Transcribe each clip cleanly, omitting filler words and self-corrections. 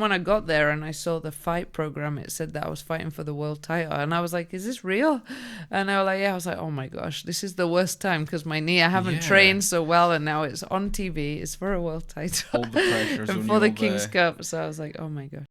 When I got there and I saw the fight program, it said that I was fighting for the world title, and I was like, "Is this real?" And I was like, "Yeah." I was like, "Oh my gosh, this is the worst time because my knee. I haven't trained so well, and now it's on TV. It's for a world title, all the pressures and on for you, the King's Cup." So I was like, "Oh my gosh."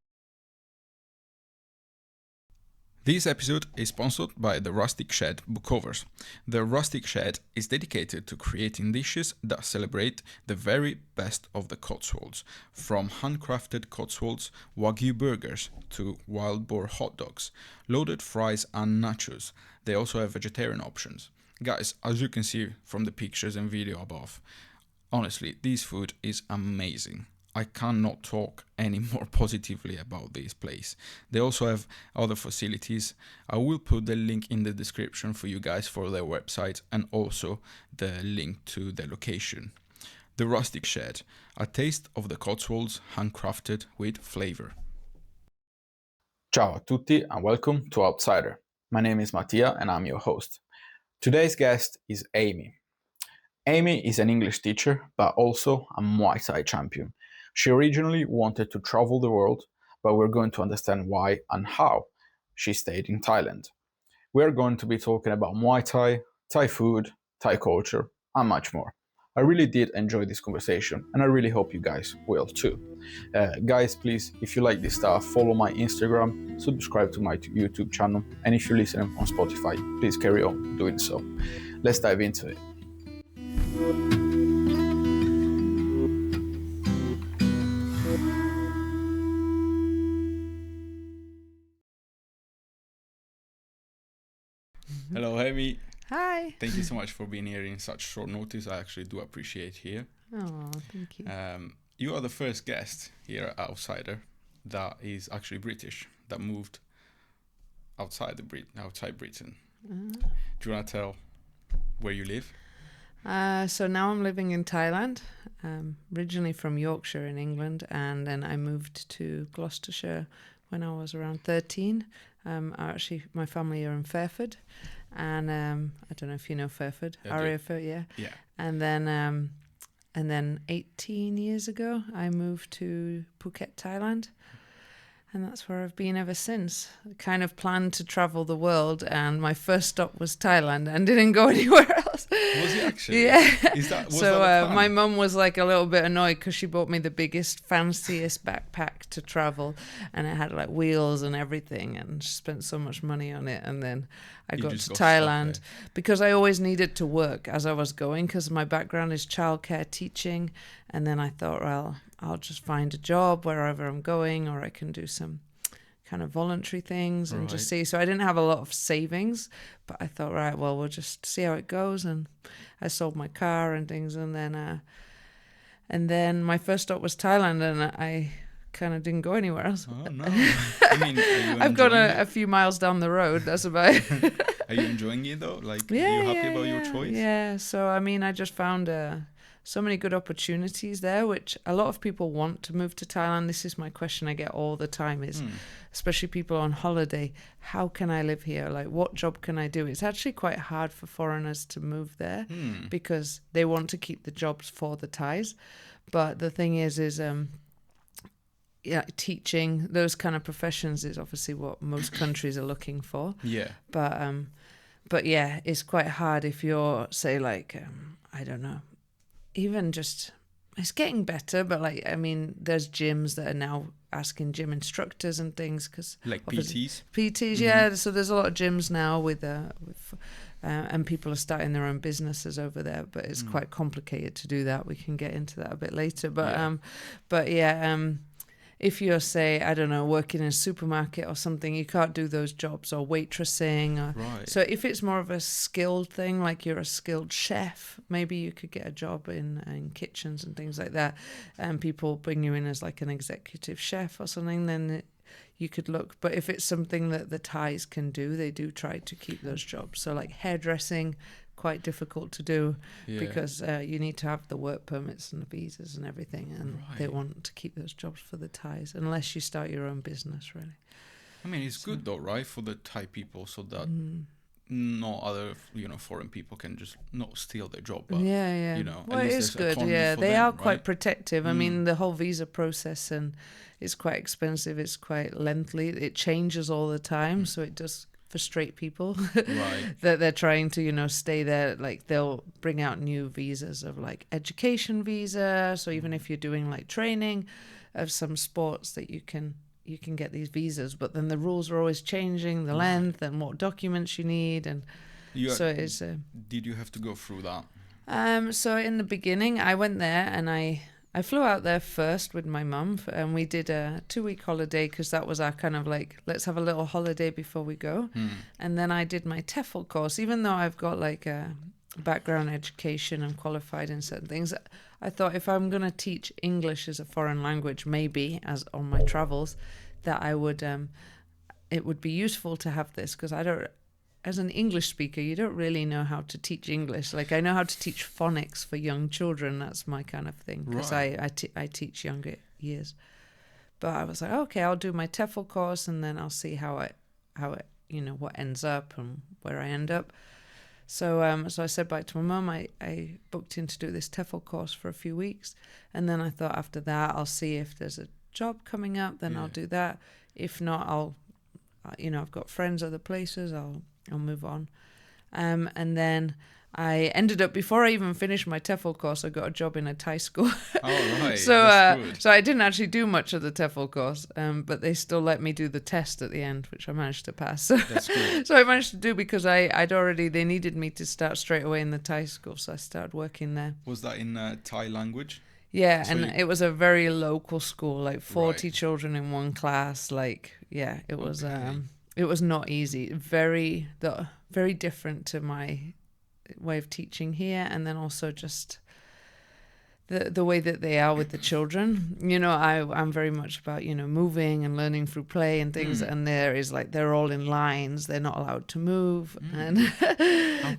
This episode is sponsored by the Rustic Shed book covers. The Rustic Shed is dedicated to creating dishes that celebrate the very best of the Cotswolds, from handcrafted Cotswolds Wagyu burgers to wild boar hot dogs, loaded fries and nachos. They also have vegetarian options. Guys, as you can see from the pictures and video above, honestly, this food is amazing. I cannot talk any more positively about this place. They also have other facilities. I will put the link in the description for you guys for their website and also the link to their location. The Rustic Shed, a taste of the Cotswolds handcrafted with flavor. Ciao a tutti and welcome to Outsider. My name is Mattia and I'm your host. Today's guest is Amy. Amy is an English teacher, but also a Muay Thai champion. She originally wanted to travel the world, but we're going to understand why and how she stayed in Thailand. We're going to be talking about Muay Thai, Thai food, Thai culture, and much more. I really did enjoy this conversation, and I really hope you guys will too. Guys, please, if you like this stuff, follow my Instagram, subscribe to my YouTube channel, and if you're listening on Spotify, please carry on doing so. Let's dive into it. Hello, Amy. Hi. Thank you so much for being here in such short notice. I actually do appreciate here. Oh, thank you. You are the first guest here at Outsider that is actually British, that moved outside Britain. Do you want to tell where you live? So now I'm living in Thailand, originally from Yorkshire in England, and then I moved to Gloucestershire when I was around 13. My family are in Fairford, and I don't know if you know Fairford, Fairford, yeah. Yeah. And then 18 years ago, I moved to Phuket, Thailand. And that's where I've been ever since. I kind of planned to travel the world, and my first stop was Thailand and didn't go anywhere else. Was it actually? Yeah. My mum was like a little bit annoyed because she bought me the biggest, fanciest backpack to travel, and it had like wheels and everything, and she spent so much money on it. And then I got to Thailand because I always needed to work as I was going because my background is childcare teaching. And then I thought, well, I'll just find a job wherever I'm going, or I can do some kind of voluntary things and just see. So I didn't have a lot of savings, but I thought, right, well, we'll just see how it goes. And I sold my car and things. And then my first stop was Thailand, and I kind of didn't go anywhere else. Oh, no. I mean, I've got a few miles down the road. That's about it. Are you enjoying it though? Like, are you happy about your choice? Yeah. So, I mean, I just found so many good opportunities there, which a lot of people want to move to Thailand. This is my question I get all the time is, especially people on holiday, how can I live here? Like, what job can I do? It's actually quite hard for foreigners to move there because they want to keep the jobs for the Thais. But the thing is teaching, those kind of professions is obviously what most countries are looking for. Yeah. But yeah, it's quite hard if you're, say, like, I don't know, even just, it's getting better, but like, I mean, there's gyms that are now asking gym instructors and things because like PTs. Yeah. So there's a lot of gyms now with and people are starting their own businesses over there, but it's quite complicated to do that. We can get into that a bit later, but if you're, say, I don't know, working in a supermarket or something, you can't do those jobs, or waitressing. So if it's more of a skilled thing, like you're a skilled chef, maybe you could get a job in kitchens and things like that, and people bring you in as like an executive chef or something, then you could look. But if it's something that the Thais can do, they do try to keep those jobs. So like hairdressing, quite difficult to do because you need to have the work permits and the visas and everything, and they want to keep those jobs for the Thais unless you start your own business, really. I mean, it's good though, right, for the Thai people, so that no other, foreign people can just not steal their job. But, yeah. at Well, it least is there's good. autonomy Yeah, for they them, are quite right? protective. I mean, the whole visa process and it's quite expensive. It's quite lengthy. It changes all the time, so it does frustrate people Right. that they're trying to stay there. Like they'll bring out new visas of like education visa. So even if you're doing like training of some sports that you can get these visas, but then the rules are always changing, the length and what documents you need, and so it's. Did you have to go through that? So in the beginning, I went there and I flew out there first with my mum, and we did a 2-week holiday because that was our kind of like, let's have a little holiday before we go. And then I did my TEFL course, even though I've got like a background education and qualified in certain things. I thought if I'm going to teach English as a foreign language, maybe as on my travels, that I would, it would be useful to have this because I don't, as an English speaker, you don't really know how to teach English. Like I know how to teach phonics for young children. That's my kind of thing because I teach younger years. But I was like, okay, I'll do my TEFL course and then I'll see how it what ends up and where I end up. So I said back to my mum, I booked in to do this TEFL course for a few weeks, and then I thought after that I'll see if there's a job coming up, then I'll do that. If not, I'll I've got friends other places, I'll move on. And then I ended up, before I even finished my TEFL course, I got a job in a Thai school. Oh, right. So I didn't actually do much of the TEFL course, but they still let me do the test at the end, which I managed to pass. That's good. So I managed to do because they needed me to start straight away in the Thai school, so I started working there. Was that in Thai language? Yeah, so it was a very local school, like 40 children in one class. Like, yeah, it was it was not easy. Very different to my way of teaching here, and then also just the way that they are with the children. I'm very much about moving and learning through play and things, and there is like they're all in lines, they're not allowed to move, and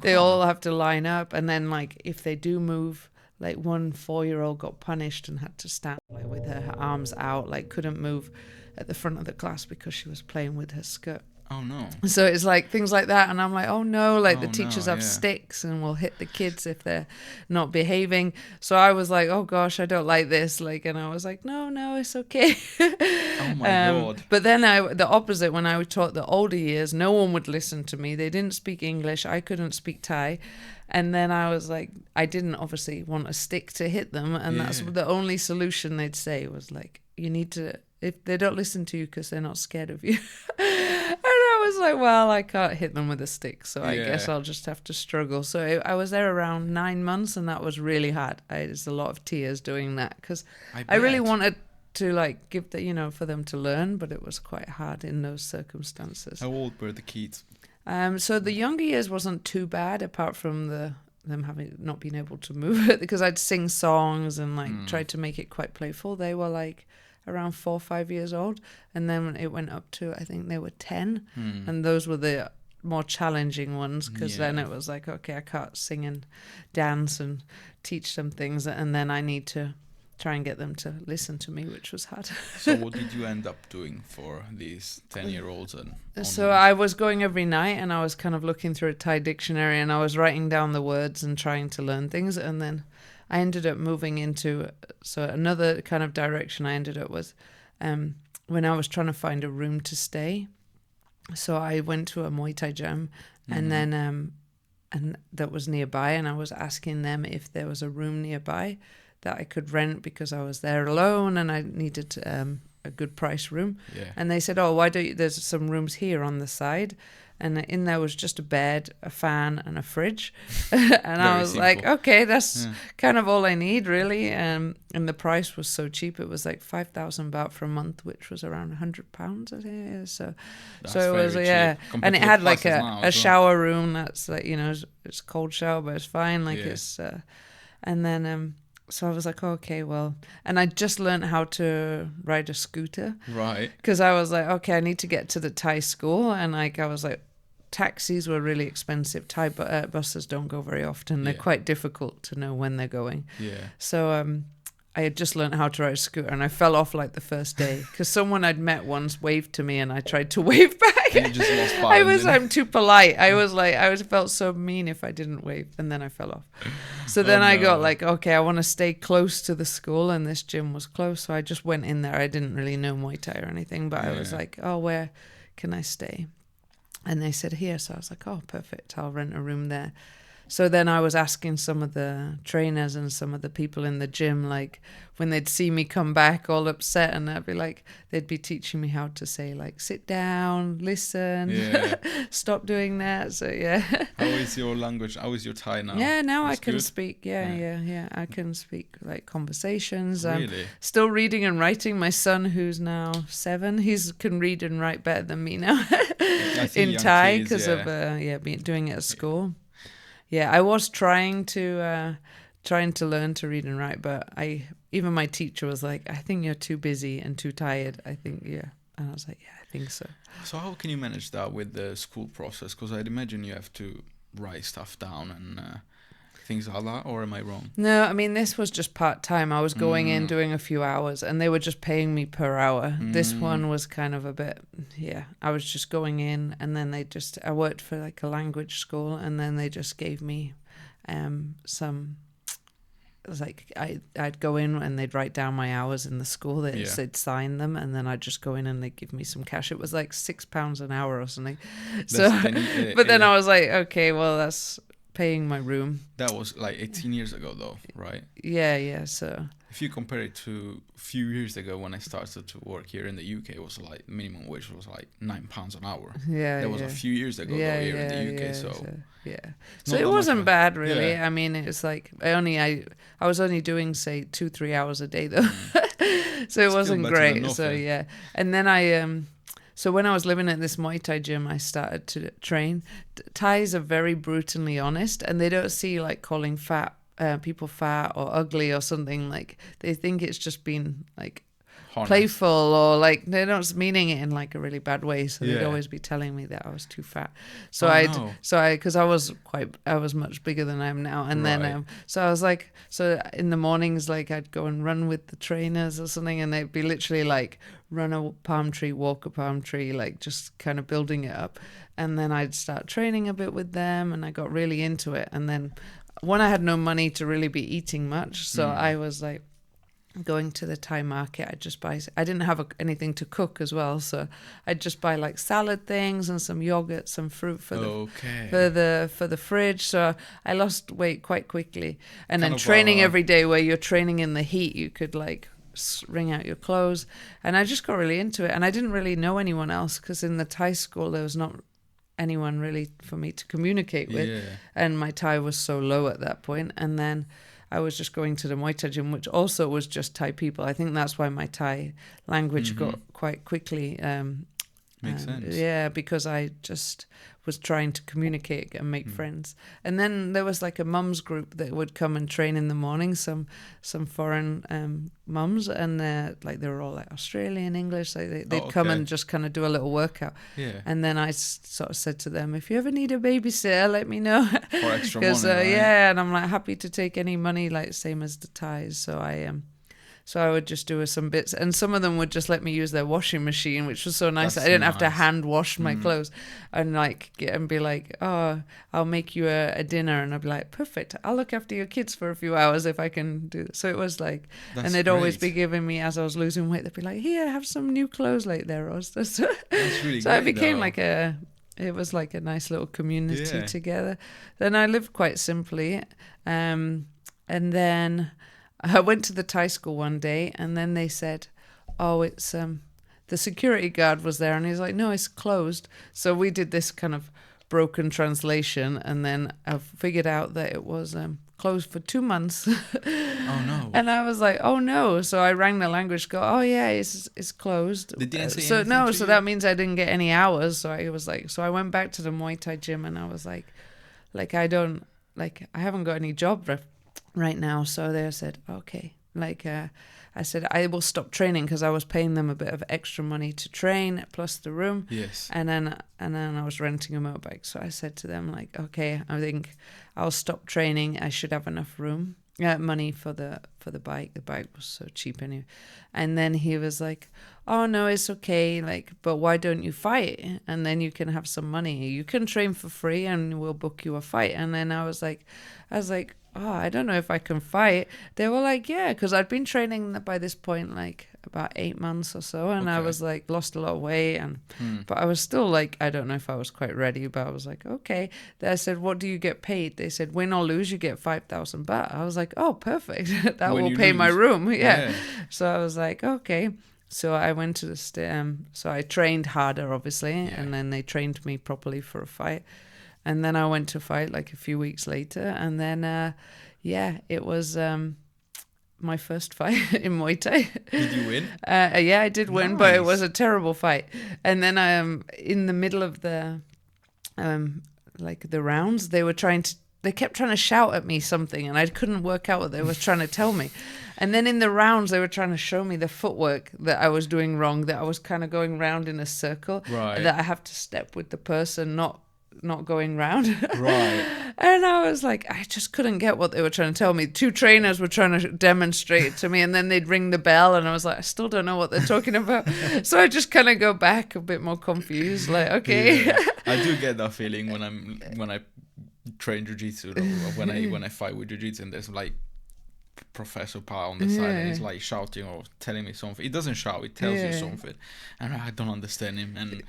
they all have to line up, and then like if they do move, like one 4-year-old got punished and had to stand like with her arms out, like couldn't move at the front of the class because she was playing with her skirt. Oh no. So it's like things like that, and I'm like, oh no, like the teachers have sticks and will hit the kids if they're not behaving. So I was like, oh gosh, I don't like this, like, and I was like, no, it's okay. Oh my God. But then the opposite, when I taught the older years, no one would listen to me. They didn't speak English, I couldn't speak Thai, and then I was like, I didn't obviously want a stick to hit them, and that's the only solution they'd say was like, you need to, if they don't listen to you because they're not scared of you. I was like, well, I can't hit them with a stick, so I guess I'll just have to struggle. So I was there around 9 months, and that was really hard. There's a lot of tears doing that because I really wanted to like give for them to learn, but it was quite hard in those circumstances. How old were the kids? So the younger years wasn't too bad, apart from them having not been able to move because I'd sing songs and like tried to make it quite playful. They were like around 4 or 5 years old, and then it went up to, I think they were 10, and those were the more challenging ones because then it was like, okay, I can't sing and dance and teach them things, and then I need to try and get them to listen to me, which was hard. So what did you end up doing for these 10-year-olds and onwards? So I was going every night, and I was kind of looking through a Thai dictionary, and I was writing down the words and trying to learn things, and then I ended up moving into, so another kind of direction I ended up was when I was trying to find a room to stay. So I went to a Muay Thai gym, and then and that was nearby, and I was asking them if there was a room nearby that I could rent because I was there alone and I needed a good price room. And they said, oh, why don't you, there's some rooms here on the side. And in there was just a bed, a fan, and a fridge. And I was like, okay, that's kind of all I need, really. And the price was so cheap. It was like 5,000 baht for a month, which was around £100, I think. So it was, and it had like a shower room that's like, it's cold shower, but it's fine. Like it's, and then, so I was like, oh, okay, well, and I just learned how to ride a scooter. Right. Because I was like, okay, I need to get to the Thai school. And like, I was like, taxis were really expensive. Thai buses don't go very often. They're quite difficult to know when they're going. Yeah. So I had just learned how to ride a scooter, and I fell off like the first day because someone I'd met once waved to me, and I tried to wave back. And you just lost balance. I'm too polite. I felt so mean if I didn't wave, and then I fell off. So then I got like, okay, I want to stay close to the school, and this gym was close, so I just went in there. I didn't really know Muay Thai or anything, but I was like, oh, where can I stay? And they said here, so I was like, oh, perfect, I'll rent a room there. So then I was asking some of the trainers and some of the people in the gym, like when they'd see me come back all upset, and they'd be teaching me how to say like, sit down, listen, stop doing that. So yeah. How is your language? How is your Thai now? Yeah, now It's I can good? speak. Yeah. I can speak like conversations. Really? Still reading and writing. My son, who's now 7, can read and write better than me now I think in young Thai kids, because of doing it at school. Yeah, I was trying to learn to read and write, but even my teacher was like, I think you're too busy and too tired. I think, and I was like, yeah, I think so. So how can you manage that with the school process? Because I'd imagine you have to write stuff down and things like that, or am I wrong? No, I mean, this was just part-time. I was going in, doing a few hours, and they were just paying me per hour. This one was kind of a bit, I was just going in, and then I worked for like a language school, and then they just gave me some, it was like, I'd go in and they'd write down my hours in the school. They'd sign them, and then I'd just go in and they'd give me some cash. It was like £6 an hour or something. But then I was like, okay, well, that's paying my room. That was like 18 years ago though, right? Yeah, so if you compare it to a few years ago when I started to work here in the UK, it was like minimum wage was like £9 an hour. That was a few years ago though, here in the UK. So it wasn't bad really. I mean, it's like I was only doing say 2-3 hours a day though. So it wasn't great. So yeah. And then so when I was living at this Muay Thai gym, I started to train. Thais are very brutally honest, and they don't see like calling people fat or ugly or something. Like they think it's just been like playful, or like they're not meaning it in like a really bad way. So they'd always be telling me that I was too fat. So because I was much bigger than I am now, and then so I was like, so in the mornings, like I'd go and run with the trainers or something, and they'd be literally like, run a palm tree, walk a palm tree, like just kind of building it up. And then I'd start training a bit with them, and I got really into it. And then when I had no money to really be eating much, so I was like going to the Thai market, I'd just buy, I didn't have anything to cook as well, so I'd just buy like salad things and some yogurt, some fruit for the fridge. So I lost weight quite quickly. And then training every day, where you're training in the heat, you could like wring out your clothes, and I just got really into it. And I didn't really know anyone else, because in the Thai school there was not anyone really for me to communicate with, and my Thai was so low at that point. And then I was just going to the Muay Thai gym, which also was just Thai people. I think that's why my Thai language got quite quickly. Makes sense. Yeah, because I just was trying to communicate and make friends. And then there was like a mums group that would come and train in the morning, some foreign mums, and they were all like Australian English. So they'd come and just kind of do a little workout. Yeah. And then I sort of said to them, if you ever need a babysitter, let me know. For extra money, right? And I'm like happy to take any money, like same as the Thais. So I would just do some bits, and some of them would just let me use their washing machine, which was so nice. I didn't have to hand wash my clothes, and be like, oh, I'll make you a dinner, and I'd be like, perfect, I'll look after your kids for a few hours if I can do this. So it was like, and they'd always be giving me, as I was losing weight, they'd be like, here, have some new clothes like there, Rosta. So really I became it was like a nice little community together. Then I lived quite simply, and then I went to the Thai school one day, and then they said, oh, it's the security guard was there, and he's like, no, it's closed. So we did this kind of broken translation, and then I figured out that it was closed for 2 months. Oh no. And I was like, oh no. So I rang the language school, oh yeah, it's closed. They didn't say so anything no, to so you? that means I didn't get any hours. So I was like, so I went back to the Muay Thai gym, and I was like I haven't got any job right now. So they said, okay, I said I will stop training, because I was paying them a bit of extra money to train plus the room. Yes. And then I was renting a motorbike. So I said to them, like, okay, I think I'll stop training. I should have enough room. money for the bike. The bike was so cheap anyway. And then he was like, oh no, it's okay, like, but why don't you fight, and then you can have some money, you can train for free and we'll book you a fight. And then I was like, oh, I don't know if I can fight. They were like, yeah, because I'd been training by this point like about 8 months or so, and I was like lost a lot of weight, and but I was still like, I don't know if I was quite ready, but I was like, okay. Then I said, what do you get paid? They said, win or lose, you get 5,000 baht. I was like, oh, perfect. That will pay my room. Yeah. So I was like, okay. So I went to the so I trained harder, obviously, and then they trained me properly for a fight. And then I went to fight like a few weeks later, and then it was my first fight in Muay Thai. Did you win? Yeah, I did win, but it was a terrible fight. And then in the middle of the the rounds, they kept trying to shout at me something, and I couldn't work out what they were trying to tell me. And then in the rounds, they were trying to show me the footwork that I was doing wrong, that I was kind of going round in a circle, that I have to step with the person, not going round. Right. And I was like, I just couldn't get what they were trying to tell me. 2 trainers were trying to demonstrate it to me, and then they'd ring the bell, and I was like, I still don't know what they're talking about. So I just kind of go back a bit more confused, like, okay. Yeah. I do get that feeling when I train jiu-jitsu, or when I fight with jiu-jitsu, and there's like Professor Pa on the side, and he's like shouting or telling me something. He doesn't shout, he tells you something, and I don't understand him, and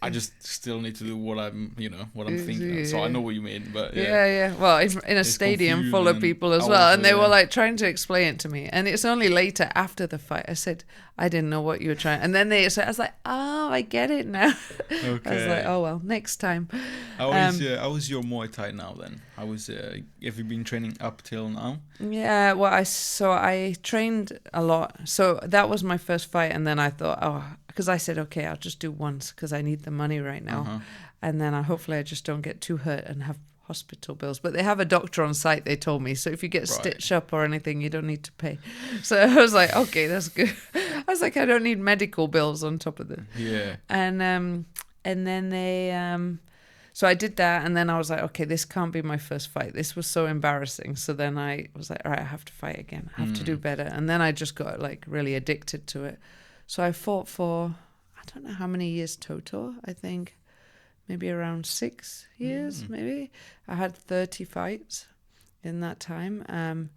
I just still need to do what I'm thinking. So I know what you mean, but well, in a stadium full of people as well, and they were like trying to explain it to me, and it's only later after the fight I said, I didn't know what you were trying, and then I was like, oh, I get it now. Okay. I was like, oh well, next time. How is your Muay Thai now then? Have you been training up till now? Yeah, well, I trained a lot. So that was my first fight, and then I thought, because I said, okay, I'll just do once because I need the money right now, and then hopefully I just don't get too hurt and have hospital bills. But they have a doctor on site, they told me, so if you get stitched up or anything, you don't need to pay. So I was like, okay, that's good. I was like, I don't need medical bills on top of it. And then they so I did that, and then I was like, okay, this can't be my first fight. This was so embarrassing. So then I was like, all right, I have to fight again. I have to do better. And then I just got like really addicted to it. So I fought for, I don't know how many years total. I think maybe around 6 years, maybe. I had 30 fights in that time. And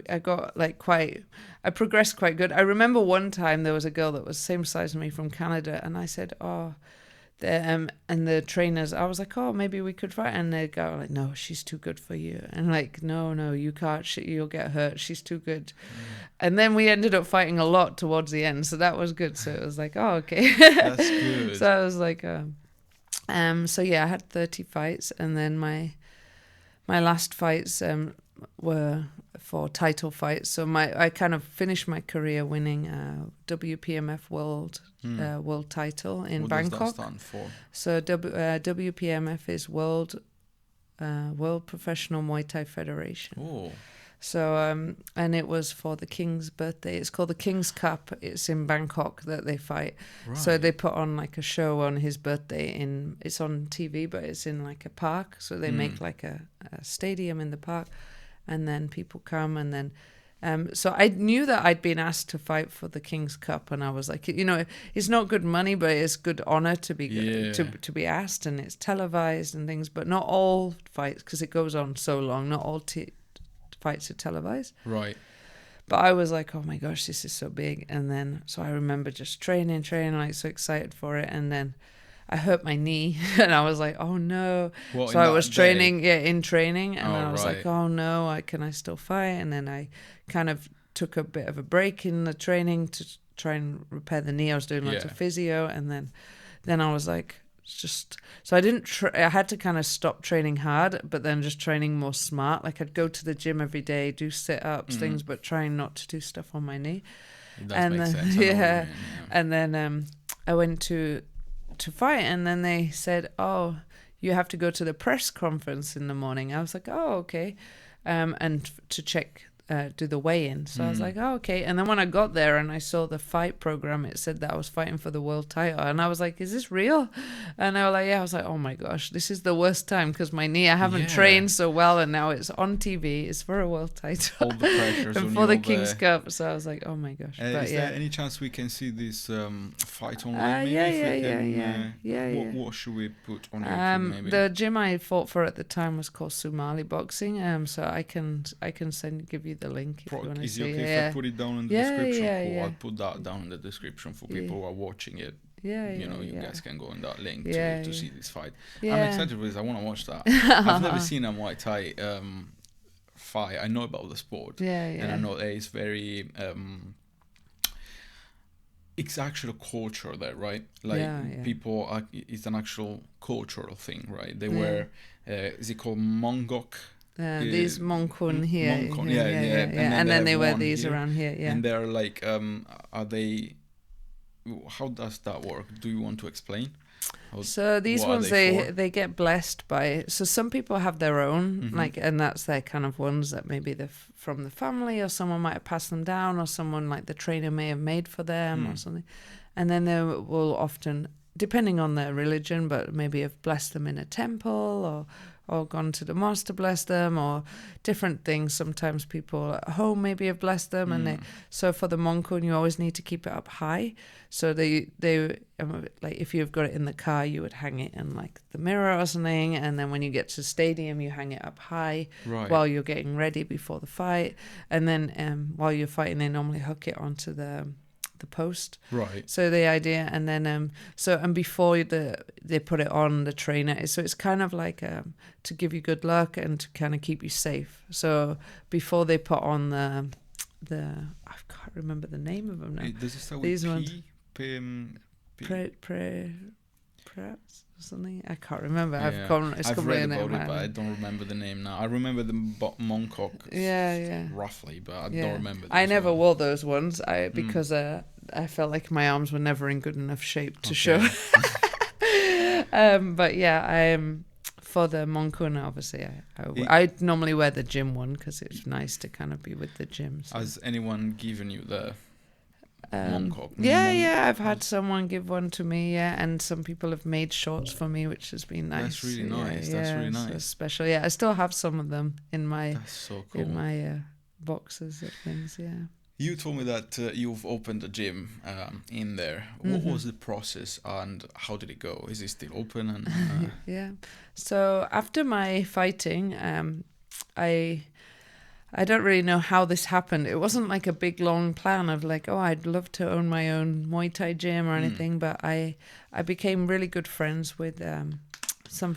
I got I progressed quite good. I remember one time there was a girl that was the same size as me from Canada, and I said, and the trainers, I was like, oh, maybe we could fight, and they go like, no, she's too good for you, and like, no, you can't, you'll get hurt, she's too good. And then we ended up fighting a lot towards the end, so that was good. So it was like, oh, okay. That's good. So I was like, so yeah, I had 30 fights, and then my last fights were for title fights. So I kind of finished my career winning WPMF world title in Bangkok. What does that stand for? So WPMF is World Professional Muay Thai Federation. Oh. So and it was for the King's birthday. It's called the King's Cup. It's in Bangkok that they fight. Right. So they put on like a show on his birthday it's on TV, but it's in like a park. So they make like a stadium in the park, and then people come, and then so I knew that I'd been asked to fight for the King's Cup, and I was like, it's not good money, but it's good honor to be to be asked, and it's televised and things, but not all fights, because it goes on so long. Not all fights are televised. Right. But I was like, oh my gosh, this is so big. And then, so I remember just training, like so excited for it. And then I hurt my knee, and I was like, oh no. So I was training, in training. And I was like, oh no, can I still fight? And then I kind of took a bit of a break in the training to try and repair the knee. I was doing lots of physio. And then I was like, so I didn't I had to kind of stop training hard, but then just training more smart. Like I'd go to the gym every day, do sit-ups, things, but trying not to do stuff on my knee. That makes sense. And then I went to fight, and then they said, oh, you have to go to the press conference in the morning. I was like, oh, okay. And to check do the weigh-in. So I was like, oh, okay. And then when I got there and I saw the fight program, it said that I was fighting for the world title. And I was like, is this real? And I was like, yeah. I was like, oh my gosh, this is the worst time because my knee, I haven't trained so well, and now it's on TV. It's for a world title. All the pressures and on for the you King's Cup. So I was like, oh my gosh. Is there any chance we can see this fight online? What should we put on YouTube? Maybe the gym I fought for at the time was called Somali Boxing. So I can give you the link if you want to see. Is it okay if I put it down in the description? Cool. I'll put that down in the description for people who are watching it. You guys can go on that link to see this fight. I'm excited for this. I want to watch that. I've never seen a Muay Thai fight. I know about the sport, and I know it's very. It's actual culture there, right? Like people are. It's an actual cultural thing, right? They wear. Is it called mongok? These Monkun here. And then they wear these here, around here, And they're like, are they? How does that work? Do you want to explain? So these ones they get blessed by. So some people have their own, and that's their kind of ones that maybe they're from the family, or someone might have passed them down, or someone like the trainer may have made for them or something. And then they will often, depending on their religion, but maybe have blessed them in a temple or gone to the mosque to bless them, or different things. Sometimes people at home maybe have blessed them, and so for the Monkun you always need to keep it up high. So they like if you've got it in the car, you would hang it in like the mirror or something, and then when you get to stadium you hang it up high while you're getting ready before the fight, and then while you're fighting they normally hook it onto the post. Right. So the idea, and then and before they put it on the trainer, so it's kind of like to give you good luck and to kind of keep you safe. So before they put on the I can't remember the name of them now. Does it start These with ones? Perhaps or something. I can't remember. I've read about it, but I don't remember the name now. I remember the Mongkok. Roughly, but I don't remember. I never wore those ones. Because I felt like my arms were never in good enough shape to show. But for the Monkun, obviously, I normally wear the gym one because it's nice to kind of be with the gym. So. Has anyone given you the Mongkok? I've had someone give one to me, and some people have made shorts for me, which has been nice. That's really nice. That's really nice. So special. I still have some of them in my That's so cool. in my boxes and things. You told me that you've opened a gym in there. What was the process and how did it go? Is it still open? And So after my fighting, I don't really know how this happened. It wasn't like a big long plan of like, oh, I'd love to own my own Muay Thai gym or anything. But I became really good friends with some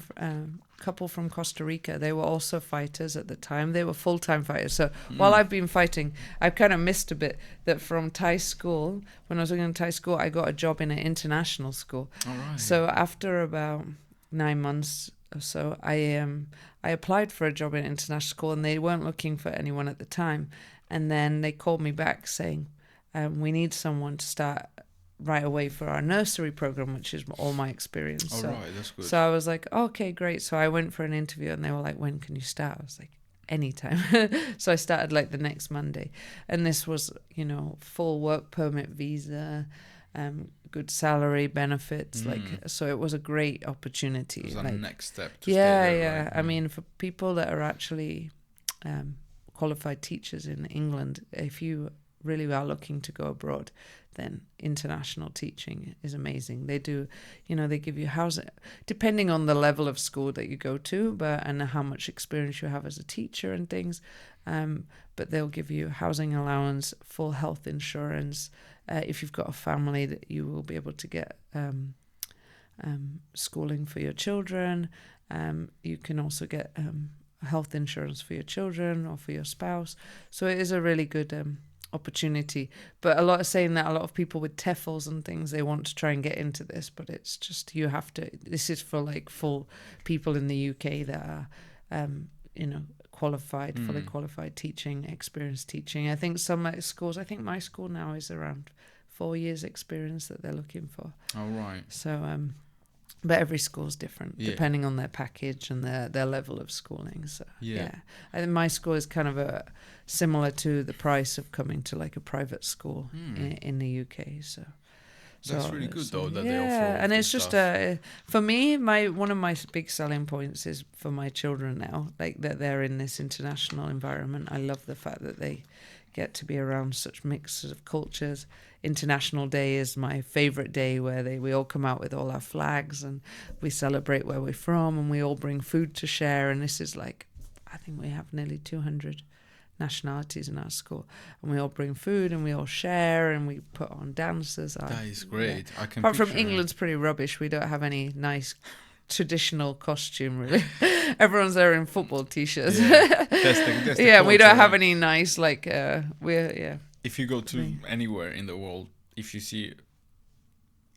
couple from Costa Rica. They were also fighters at the time. They were full-time fighters. So while I've been fighting, I've kind of missed a bit that from Thai school. When I was in Thai school, I got a job in an international school. All right. So after about 9 months or so, I applied for a job in international school, and they weren't looking for anyone at the time. And then they called me back saying, we need someone to start right away for our nursery program, which is all my experience. Right, that's good. So I was like, okay, great. So I went for an interview, and they were like, when can you start? I was like, anytime. So I started like the next Monday, and this was, full work permit, visa, good salary, benefits, so it was a great opportunity. It was like, the next step to stay there, right? I mean, for people that are actually qualified teachers in England, if you really are looking to go abroad, then international teaching is amazing. They do, they give you housing, depending on the level of school that you go to, and how much experience you have as a teacher and things. But they'll give you housing allowance, full health insurance. If you've got a family, that you will be able to get schooling for your children. You can also get health insurance for your children or for your spouse. So it is a really good opportunity. But a lot of saying that a lot of people with TEFLs and things, they want to try and get into this, but it's just, you have to, this is for like full people in the UK that are, qualified, fully qualified teaching, experienced teaching. I think some schools, I think my school now is around 4 years experience that they're looking for. All right. So, But every school's different depending on their package and their level of schooling. So I think my school is kind of similar to the price of coming to like a private school in the UK. So that's really good though that they offer. And it's just for me, one of my big selling points is for my children now, like that they're in this international environment. I love the fact that they get to be around such mixes of cultures. International Day is my favorite day, where we all come out with all our flags and we celebrate where we're from, and we all bring food to share. And this is like, I think we have nearly 200 nationalities in our school, and we all bring food and we all share and we put on dances. That is great. I can Apart from England's pretty rubbish. We don't have any nice traditional costume really. Everyone's there in football t-shirts. That's the we don't culture. have any nice If you go to anywhere in the world, if you see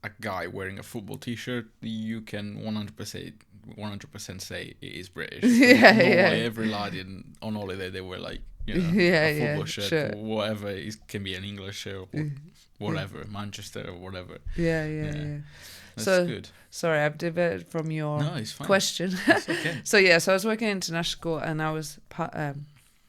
a guy wearing a football t-shirt, you can 100% say it is British. Normally every lad on holiday, they wear like, a football shirt, sure. whatever. It can be an English shirt or whatever, Manchester or whatever. That's good. Sorry, I've diverted from your question. It's okay. So I was working in international school, and I was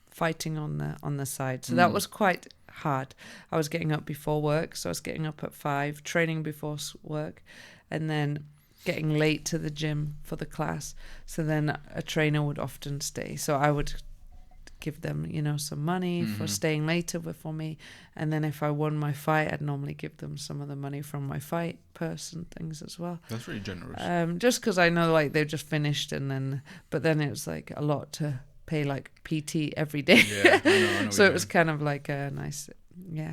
fighting on the side. So that was quite hard. I was getting up before work, so I was getting up at 5, training before work, and then getting late to the gym for the class. So then a trainer would often stay. So I would give them, some money for staying later before me. And then if I won my fight, I'd normally give them some of the money from my fight purse and things as well. That's really generous. Just because I know like they've just finished, but then it was like a lot to pay like PT every day. I know So it was kind of like a nice.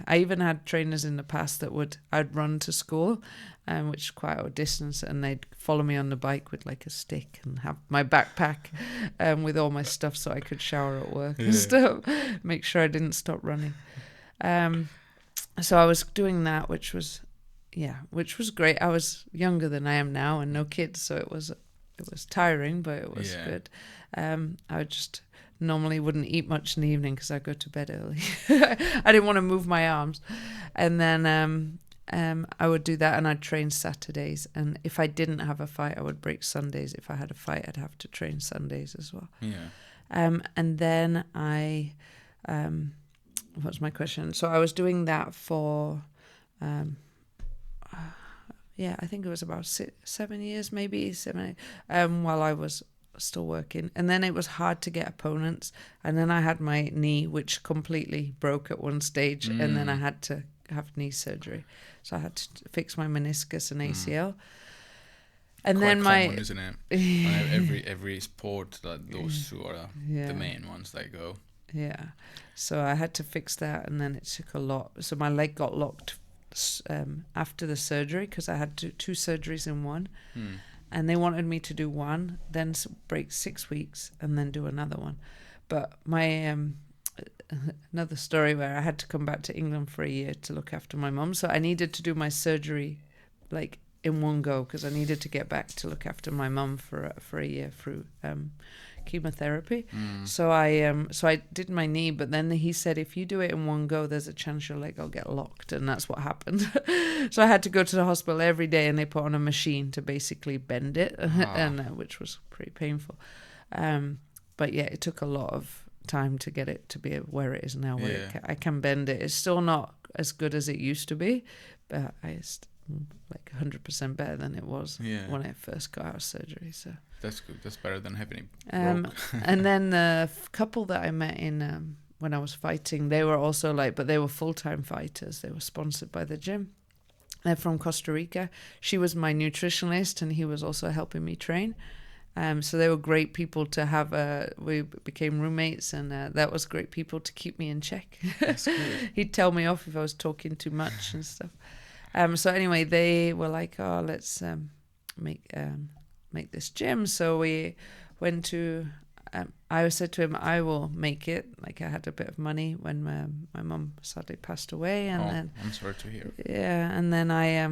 I even had trainers in the past that I'd run to school, which is quite a distance, and they'd follow me on the bike with like a stick and have my backpack with all my stuff so I could shower at work and stuff, make sure I didn't stop running. So I was doing that, which was great. I was younger than I am now and no kids, so it was tiring, but it was good. I would just normally wouldn't eat much in the evening because I go to bed early. I didn't want to move my arms. And then I would do that, and I'd train Saturdays. And if I didn't have a fight, I would break Sundays. If I had a fight, I'd have to train Sundays as well. And then what's my question? So I was doing that for, I think it was about 7 years, maybe 7, while I was still working. And then it was hard to get opponents, and then I had my knee, which completely broke at one stage, and then I had to have knee surgery, so I had to fix my meniscus and ACL. And quite then common, isn't it? every sport, that those two are the main ones that go. So I had to fix that, and then it took a lot. So my leg got locked after the surgery, because I had two surgeries in one. And they wanted me to do one, then break 6 weeks, and then do another one. But my another story where I had to come back to England for a year to look after my mum. So I needed to do my surgery like in one go, because I needed to get back to look after my mum for a year through chemotherapy. So I did my knee, but then he said, if you do it in one go, there's a chance your leg will get locked, and that's what happened. So I had to go to the hospital every day, and they put on a machine to basically bend it, and which was pretty painful. But it took a lot of time to get it to be where it is now, where I can bend it. It's still not as good as it used to be, but it's like 100% better than it was when I first got out of surgery. So that's good. That's better than having it broke. And then the couple that I met in when I was fighting, they were also but they were full-time fighters. They were sponsored by the gym. They're from Costa Rica. She was my nutritionist, and he was also helping me train. So they were great people to have. We became roommates, and that was great people to keep me in check. That's good. He'd tell me off if I was talking too much and stuff. So anyway, they were like, "Oh, let's make this gym." So we went to. I said to him, "I will make it." Like, I had a bit of money when my mum sadly passed away, and then I'm sorry to hear. Yeah, and then I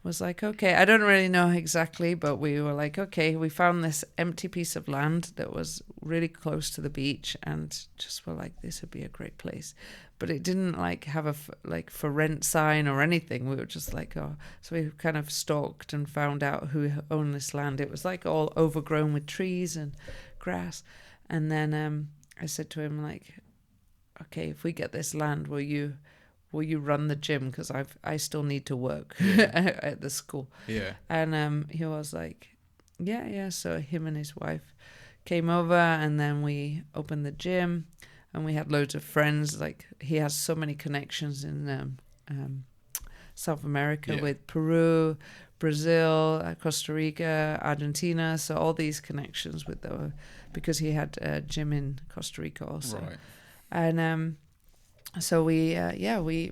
was like, okay, I don't really know exactly, but we were like, okay, we found this empty piece of land that was really close to the beach, and just were like, this would be a great place. But it didn't like have a like for rent sign or anything. We were just like, oh, so we kind of stalked and found out who owned this land. It was like all overgrown with trees and grass. And then I said to him, like, okay, if we get this land, will you run the gym? Because I still need to work at the school. Yeah. And he was like, yeah. So him and his wife came over, and then we opened the gym, and we had loads of friends. Like, he has so many connections in South America with Peru, Brazil, Costa Rica, Argentina. So all these connections with because he had a gym in Costa Rica also. Right. And so we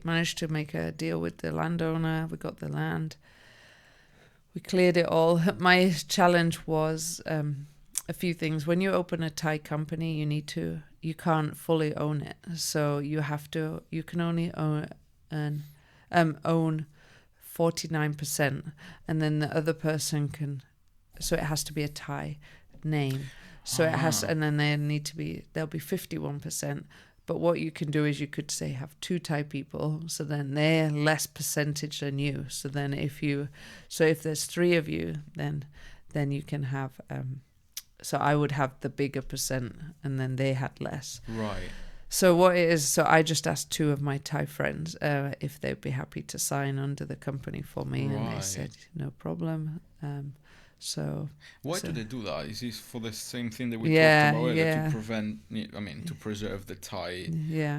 managed to make a deal with the landowner. We got the land. We cleared it all. My challenge was a few things. When you open a Thai company, you can't fully own it. So you can only own 49%, and then the other person can. So it has to be a Thai name. So it has, and then there'll be 51%. But what you can do is you could say have 2 Thai people, so then they're less percentage than you. So then if there's 3 of you, then you can have. So I would have the bigger percent, and then they had less. Right. So what it is, so I just asked 2 of my Thai friends if they'd be happy to sign under the company for me, and they said no problem. Why do they do that? Is this for the same thing that we talked about earlier, to prevent? To preserve the Thai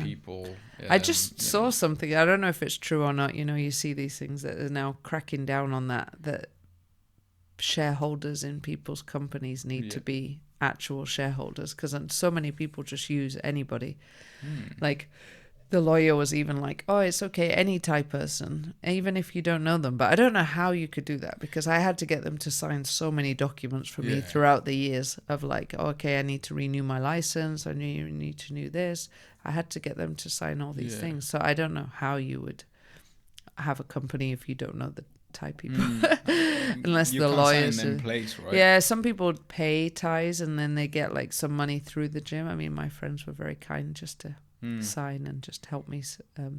people. I just saw something. I don't know if it's true or not. You see these things that are now cracking down on that shareholders in people's companies need to be actual shareholders, because so many people just use anybody. Like, the lawyer was even like, oh, it's okay, any Thai person, even if you don't know them. But I don't know how you could do that, because I had to get them to sign so many documents for me throughout the years of like, okay, I need to renew my license, I need to renew this. I had to get them to sign all these things. So I don't know how you would have a company if you don't know the Thai people. Unless the lawyers sign them in place, right? Yeah, some people pay Thais and then they get like some money through the gym. I mean, my friends were very kind just to sign and just help me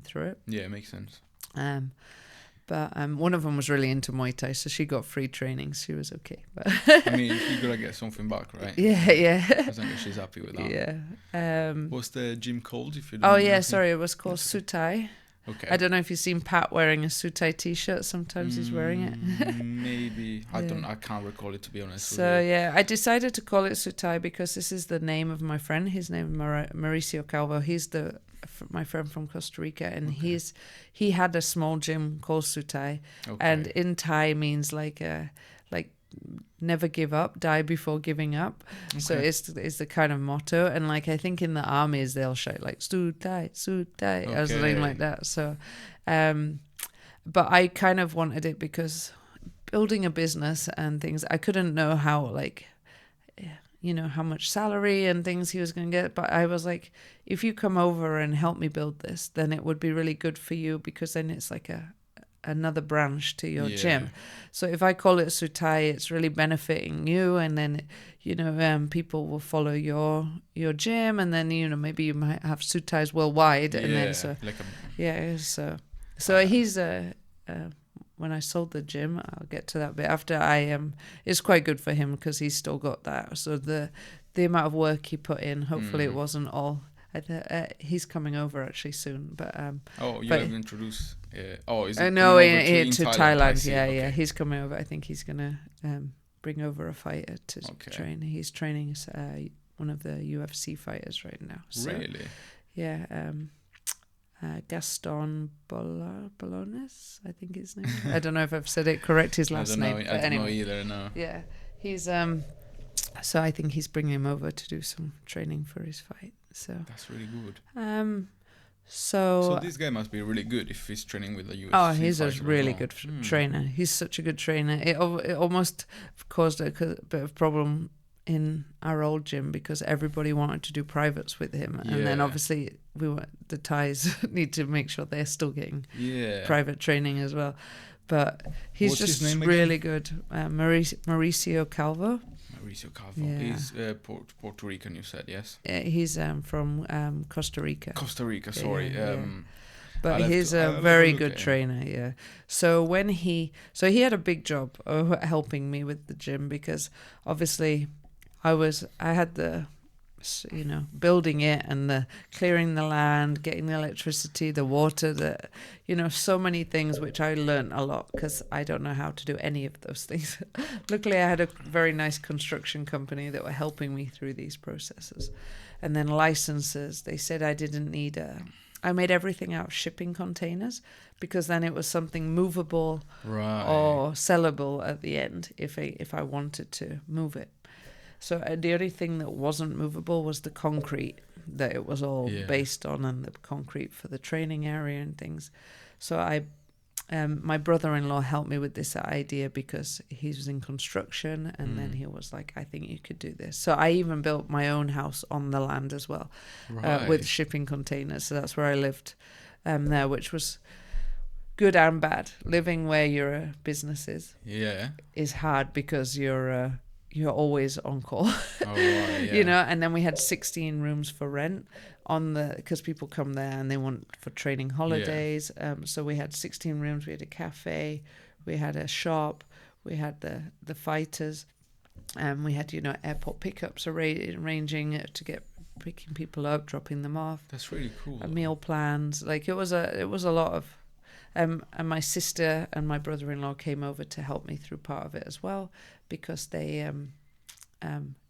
through it. Yeah, it makes sense. But one of them was really into Muay Thai, so she got free training. She was okay. But I mean, you gotta get something back, right? Yeah. As long as she's happy with that. Yeah. What's the gym called? If you don't. Oh yeah, sorry, it was called Sutai. Okay. I don't know if you've seen Pat wearing a Sutai t-shirt. Sometimes he's wearing it. Maybe. I can't recall it, to be honest. So yeah, I decided to call it Sutai because this is the name of my friend. His name is Mauricio Calvo. He's my friend from Costa Rica, and he had a small gym called Sutai, and in Thai means like never give up, die before giving up. So it's the kind of motto, and like I think in the armies they'll shout like Sutai or something like that. So but I kind of wanted it because building a business and things, I couldn't know how how much salary and things he was going to get, but I was like, if you come over and help me build this, then it would be really good for you, because then it's like another branch to your gym. So if I call it Sutai, it's really benefiting you, and then people will follow your gym, and then maybe you might have Sutais worldwide, and then so he's when I sold the gym, I'll get to that bit after. It's quite good for him because he's still got that. So the amount of work he put in, hopefully it wasn't all. He's coming over actually soon, but you have introduced. Is it to Thailand? Yeah. He's coming over. I think he's gonna bring over a fighter to train. He's training one of the UFC fighters right now. So, really? Yeah. Gaston Bolognese, I think his name. I don't know if I've said it correct, his last name. I don't know either, no. Yeah, he's so I think he's bringing him over to do some training for his fight. So that's really good. So this guy must be really good if he's training with the UFC. Oh, he's a really good trainer. He's such a good trainer. It almost caused a bit of problem in our old gym because everybody wanted to do privates with him, and then obviously the Thais need to make sure they're still getting private training as well. but he's What's his just name really good. Mauricio Calvo. Mauricio Calvo. Yeah. He's Puerto Rican, you said, yes? He's from Costa Rica. Costa Rica, sorry. Yeah. But I'll he's have a to very look good at him. trainer, yeah. So he had a big job of helping me with the gym, because obviously I had the, building it and the clearing the land, getting the electricity, the water, so many things, which I learned a lot, because I don't know how to do any of those things. Luckily, I had a very nice construction company that were helping me through these processes. And then licenses, they said I didn't need I made everything out of shipping containers, because then it was something movable or sellable at the end if I wanted to move it. So the only thing that wasn't movable was the concrete that it was all based on, and the concrete for the training area and things. So my brother-in-law helped me with this idea, because he was in construction, and then he was like, I think you could do this. So I even built my own house on the land as well, with shipping containers. So that's where I lived there, which was good and bad. Living where your business is hard, because you're always on call. And then we had 16 rooms for rent because people come there and they want for training holidays. So we had 16 rooms. We had a cafe, we had a shop, we had the fighters, and we had airport pickups arranging to get picking people up, dropping them off. That's really cool. Meal plans, like it was a lot of. And my sister and my brother-in-law came over to help me through part of it as well, because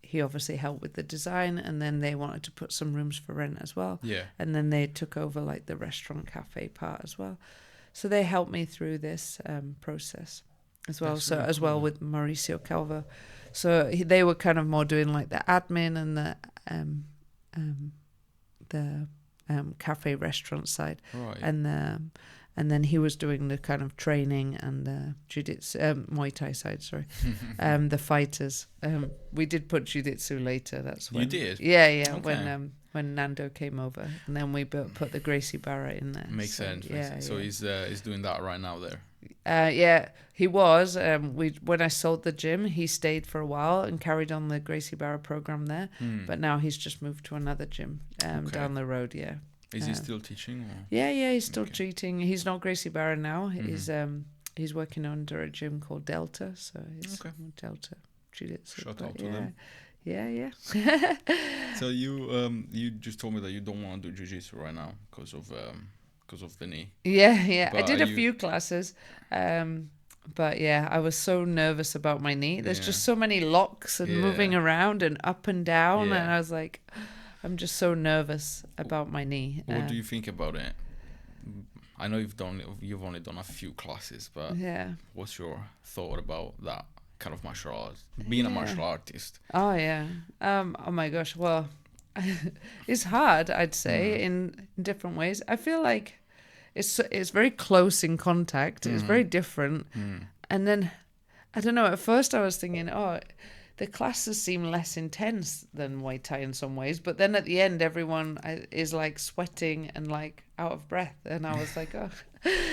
he obviously helped with the design, and then they wanted to put some rooms for rent as well. Yeah. And then they took over like the restaurant cafe part as well. So they helped me through this process as well. That's So really as cool. well with Mauricio Calvo. So they were kind of more doing like the admin and the cafe restaurant side. Right. And then he was doing the kind of training and the Muay Thai side, the fighters. We did put jiu-jitsu later. That's when You did? Yeah. Okay. When Nando came over, and then we put the Gracie Barra in there. Makes sense. So he's doing that right now there. Yeah, he was. When I sold the gym, he stayed for a while and carried on the Gracie Barra program there. But now he's just moved to another gym down the road. Yeah. Is he still teaching? Or? Yeah, he's still treating. He's not Gracie Barra now. He's working under a gym called Delta, so he's Delta Jiu-Jitsu. Shout out to them. Yeah. So you just told me that you don't want to do jiu-jitsu right now because of the knee. Yeah. But I did a few classes, but yeah, I was so nervous about my knee. There's just so many locks and moving around and up and down, and I was like, I'm just so nervous about my knee. What do you think about it? I know you've only done a few classes, but what's your thought about that kind of martial arts? Being a martial artist. Oh yeah. Oh my gosh. Well, it's hard, I'd say, in different ways. I feel like it's very close in contact. It's very different. And then I don't know. At first, I was thinking, the classes seem less intense than Muay Thai in some ways, but then at the end, everyone is like sweating and like out of breath, and I was like,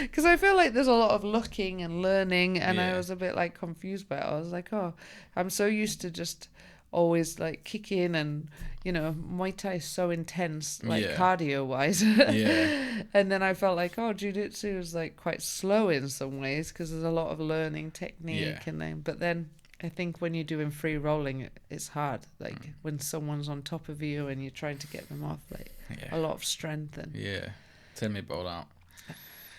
because I feel like there's a lot of looking and learning, and I was a bit like confused by it. I was like, I'm so used to just always like kicking, and Muay Thai is so intense, like cardio wise. And then I felt like jiu-jitsu is like quite slow in some ways, because there's a lot of learning technique, but then I think when you're doing free rolling, it's hard. Like when someone's on top of you and you're trying to get them off, like a lot of strength. And tell me about that.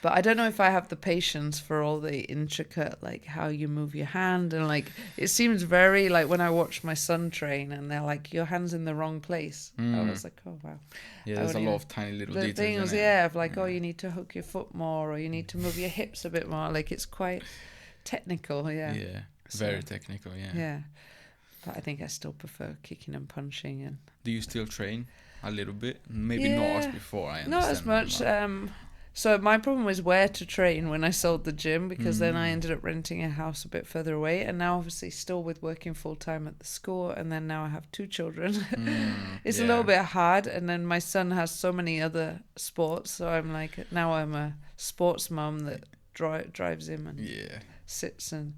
But I don't know if I have the patience for all the intricate, like how you move your hand, and like it seems very like when I watch my son train and they're like, your hand's in the wrong place. I was like, oh wow. Yeah, there's a lot of tiny little details. Things, of like, you need to hook your foot more, or you need to move your hips a bit more. Like it's quite technical. Yeah. Very technical, Yeah, but I think I still prefer kicking and punching. And do you still train a little bit? Maybe not as before. I understand. Not as much. So my problem was where to train when I sold the gym, because then I ended up renting a house a bit further away, and now obviously still with working full time at the school, and then now I have 2 children. It's a little bit hard, and then my son has so many other sports, so I'm like, now I'm a sports mum that drives him and Yeah. sits and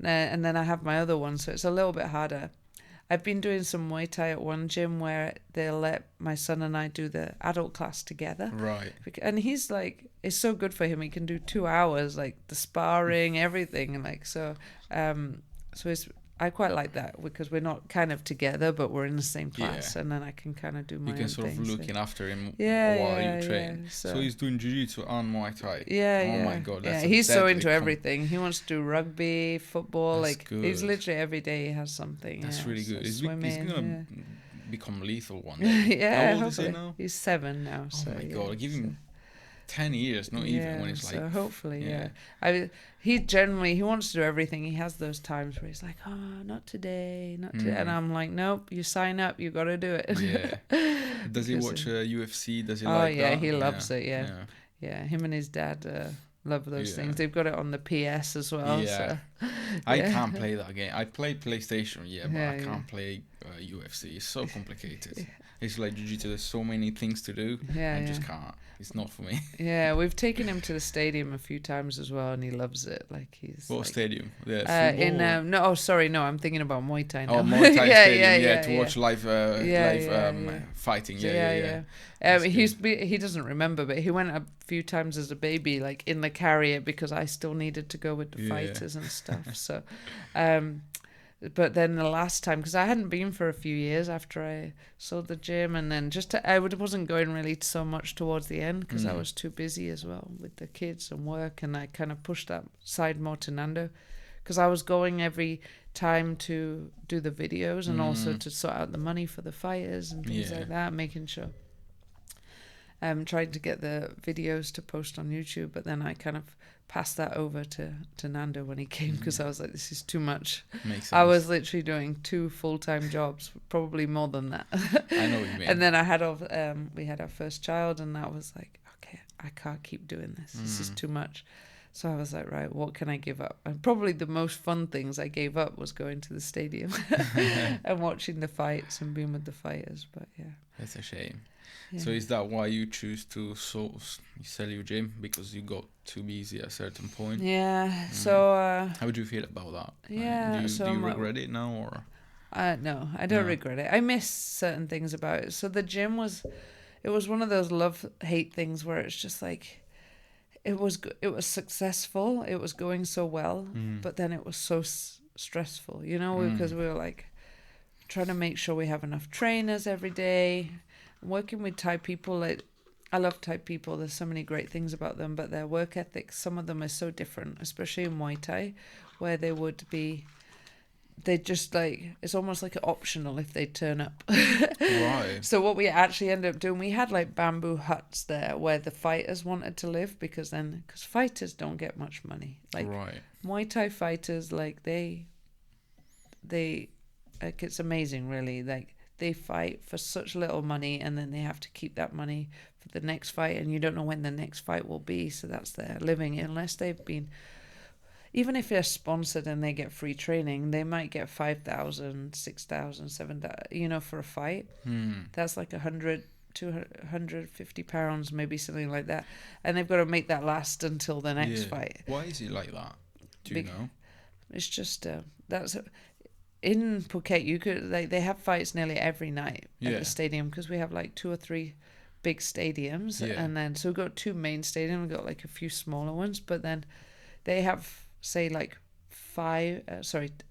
then I have my other one, so it's a little bit harder. I've been doing some Muay Thai at one gym where they'll let my son and I do the adult class together. Right. And he's like, it's so good for him. He can do 2 hours, like the sparring, everything, and like so. So it's I quite like that because we're not kind of together, but we're in the same class, and then I can kind of do my own You can sort of thing, looking after him Yeah, while yeah, you train. yeah. So he's doing jiu-jitsu and Muay Thai. Yeah, Oh my God, that's he's so into deadly everything. He wants to do rugby, football. That's like good. he's literally every day he has something. That's really good. He's Swimming. gonna become lethal one day. Yeah, How old is he now? He's 7 now. Oh So, my yeah, God, give him 10 years, not yeah, even when it's like. so hopefully, yeah. he generally he wants to do everything. He has those times where he's like, oh, not today, not today, and I'm like, nope, you sign up, you got to do it. Yeah. Does he watch UFC? Does he Oh like yeah, that? he loves it. Yeah. Him and his dad love those things. They've got it on the PS as well. Yeah. So, I can't play that game. I play PlayStation, but Yeah, I can't play UFC. It's so complicated. It's like jiu-jitsu. There's so many things to do. I just can't. It's not for me. Yeah, we've taken him to the stadium a few times as well, and he loves it. Like he's What like, stadium? The I'm thinking about Muay Thai now. Oh, Muay Thai stadium. yeah, to watch live fighting. Yeah. He doesn't remember, but he went a few times as a baby, like in the carrier, because I still needed to go with the fighters and stuff. So, but then the last time, because I hadn't been for a few years after I sold the gym, and then I wasn't going really so much towards the end because I was too busy as well with the kids and work, and I kind of pushed that side more to Nando, because I was going every time to do the videos and also to sort out the money for the fighters and things like that, making sure. Trying to get the videos to post on YouTube, but then I kind of passed that over to Nando when he came, because I was like, this is too much. Makes sense. I was literally doing 2 full-time jobs, probably more than that. I know what you mean. And then we had our first child, and that was like, okay, I can't keep doing this. This is too much. So I was like, right, what can I give up? And probably the most fun things I gave up was going to the stadium and watching the fights and being with the fighters. But yeah. That's a shame. Yeah. So is that why you choose to sell your gym? Because you got too busy at a certain point? Yeah. So how would you feel about that? Yeah. Do you regret it now, or? No, I don't regret it. I miss certain things about it. So the gym was one of those love-hate things where it's just like, it was successful. It was going so well, but then it was so stressful, because we were like trying to make sure we have enough trainers every day. Working with Thai people, like, I love Thai people. There's so many great things about them, but their work ethic, some of them are so different, especially in Muay Thai, where they just like, it's almost like optional if they turn up. Right. So what we actually ended up doing, we had like bamboo huts there where the fighters wanted to live, because fighters don't get much money. Like, Muay Thai fighters, like they like, it's amazing really. Like, they fight for such little money, and then they have to keep that money for the next fight, and you don't know when the next fight will be. So that's their living, unless they've been, even if they're sponsored and they get free training, they might get 5,000, 6,000, 7,000, for a fight. That's like 100, 250 pounds, maybe something like that. And they've got to make that last until the next fight. Why is it like that? Do you know? It's just, in Phuket, you could, like, they have fights nearly every night at the stadium, because we have like 2 or 3 big stadiums, and then so we've got 2 main stadiums, we've got like a few smaller ones, but then they have, say, like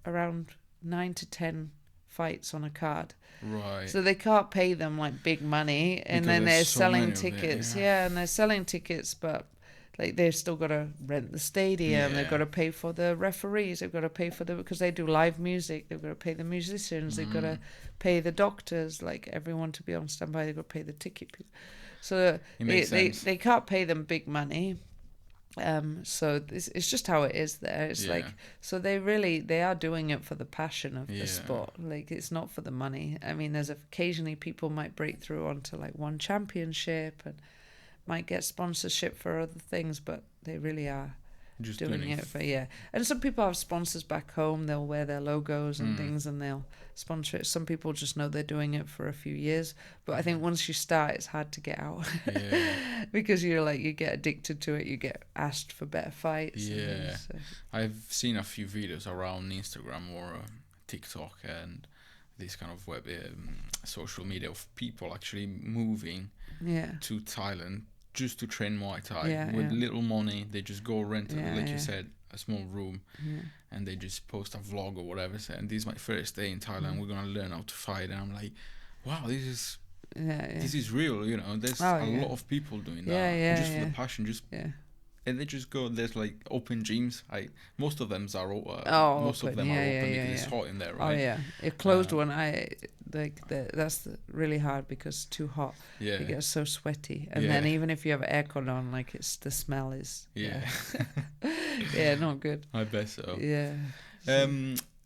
around 9 to 10 fights on a card. Right. So they can't pay them like big money, and then they're selling tickets. And they're selling tickets, but like, they've still got to rent the stadium. They've got to pay for the referees. They've got to pay for because they do live music. They've got to pay the musicians. They've got to pay the doctors, like everyone to be on standby. They've got to pay the ticket people. So they can't pay them big money. So it's just how it is there. It's like, so they are doing it for the passion of the sport. Like, it's not for the money. I mean, there's occasionally people might break through onto like one championship and might get sponsorship for other things, but they really are Just doing it for, and some people have sponsors back home. They'll wear their logos and things, and they'll sponsor it. Some people just know they're doing it for a few years, but I think once you start, it's hard to get out. Because you're like, you get addicted to it. You get asked for better fights. So. I've seen a few videos around Instagram or TikTok and this kind of web social media of people actually moving to Thailand just to train Muay Thai with little money. They just go rent, like you said, a small room, and they just post a vlog or whatever. And this is my first day in Thailand. We're gonna learn how to fight. And I'm like, wow, this is real. You know, there's a lot of people doing that just for the passion. And they just go. There's like open gyms. Most of them are most of them are open because it's hot in there, right? A closed one. That's really hard because it's too hot. It gets so sweaty, and then even if you have aircon on, like the smell is not good. I bet so. Yeah.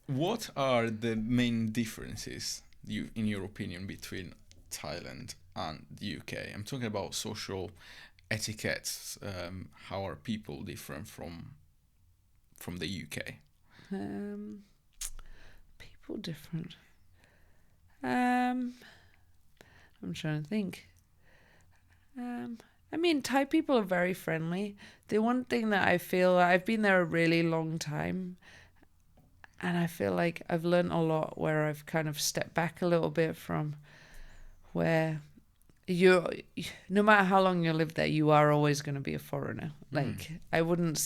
What are the main differences in your opinion between Thailand and the UK? I'm talking about social etiquettes. How are people different from the UK? People different. I'm trying to think. I mean, Thai people are very friendly. The one thing that I feel, I've been there a really long time, and I feel like I've learned a lot where I've kind of stepped back a little bit from where no matter how long you live there, you are always going to be a foreigner. Like, I wouldn't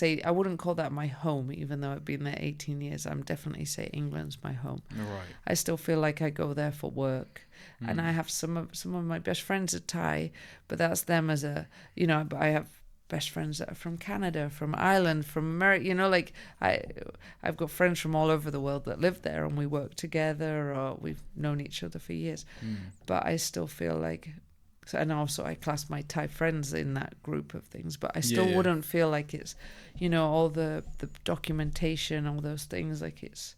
call that my home, even though I've been there 18 years. I'm definitely say England's my home. Right. I still feel like I go there for work, and I have some of my best friends are Thai, but that's them as a, but I have best friends that are from Canada, from Ireland, from America, like I've got friends from all over the world that live there, and we work together, or we've known each other for years. But I still feel like, and also I class my Thai friends in that group of things, but I still wouldn't feel like it's, all the documentation, all those things, like it's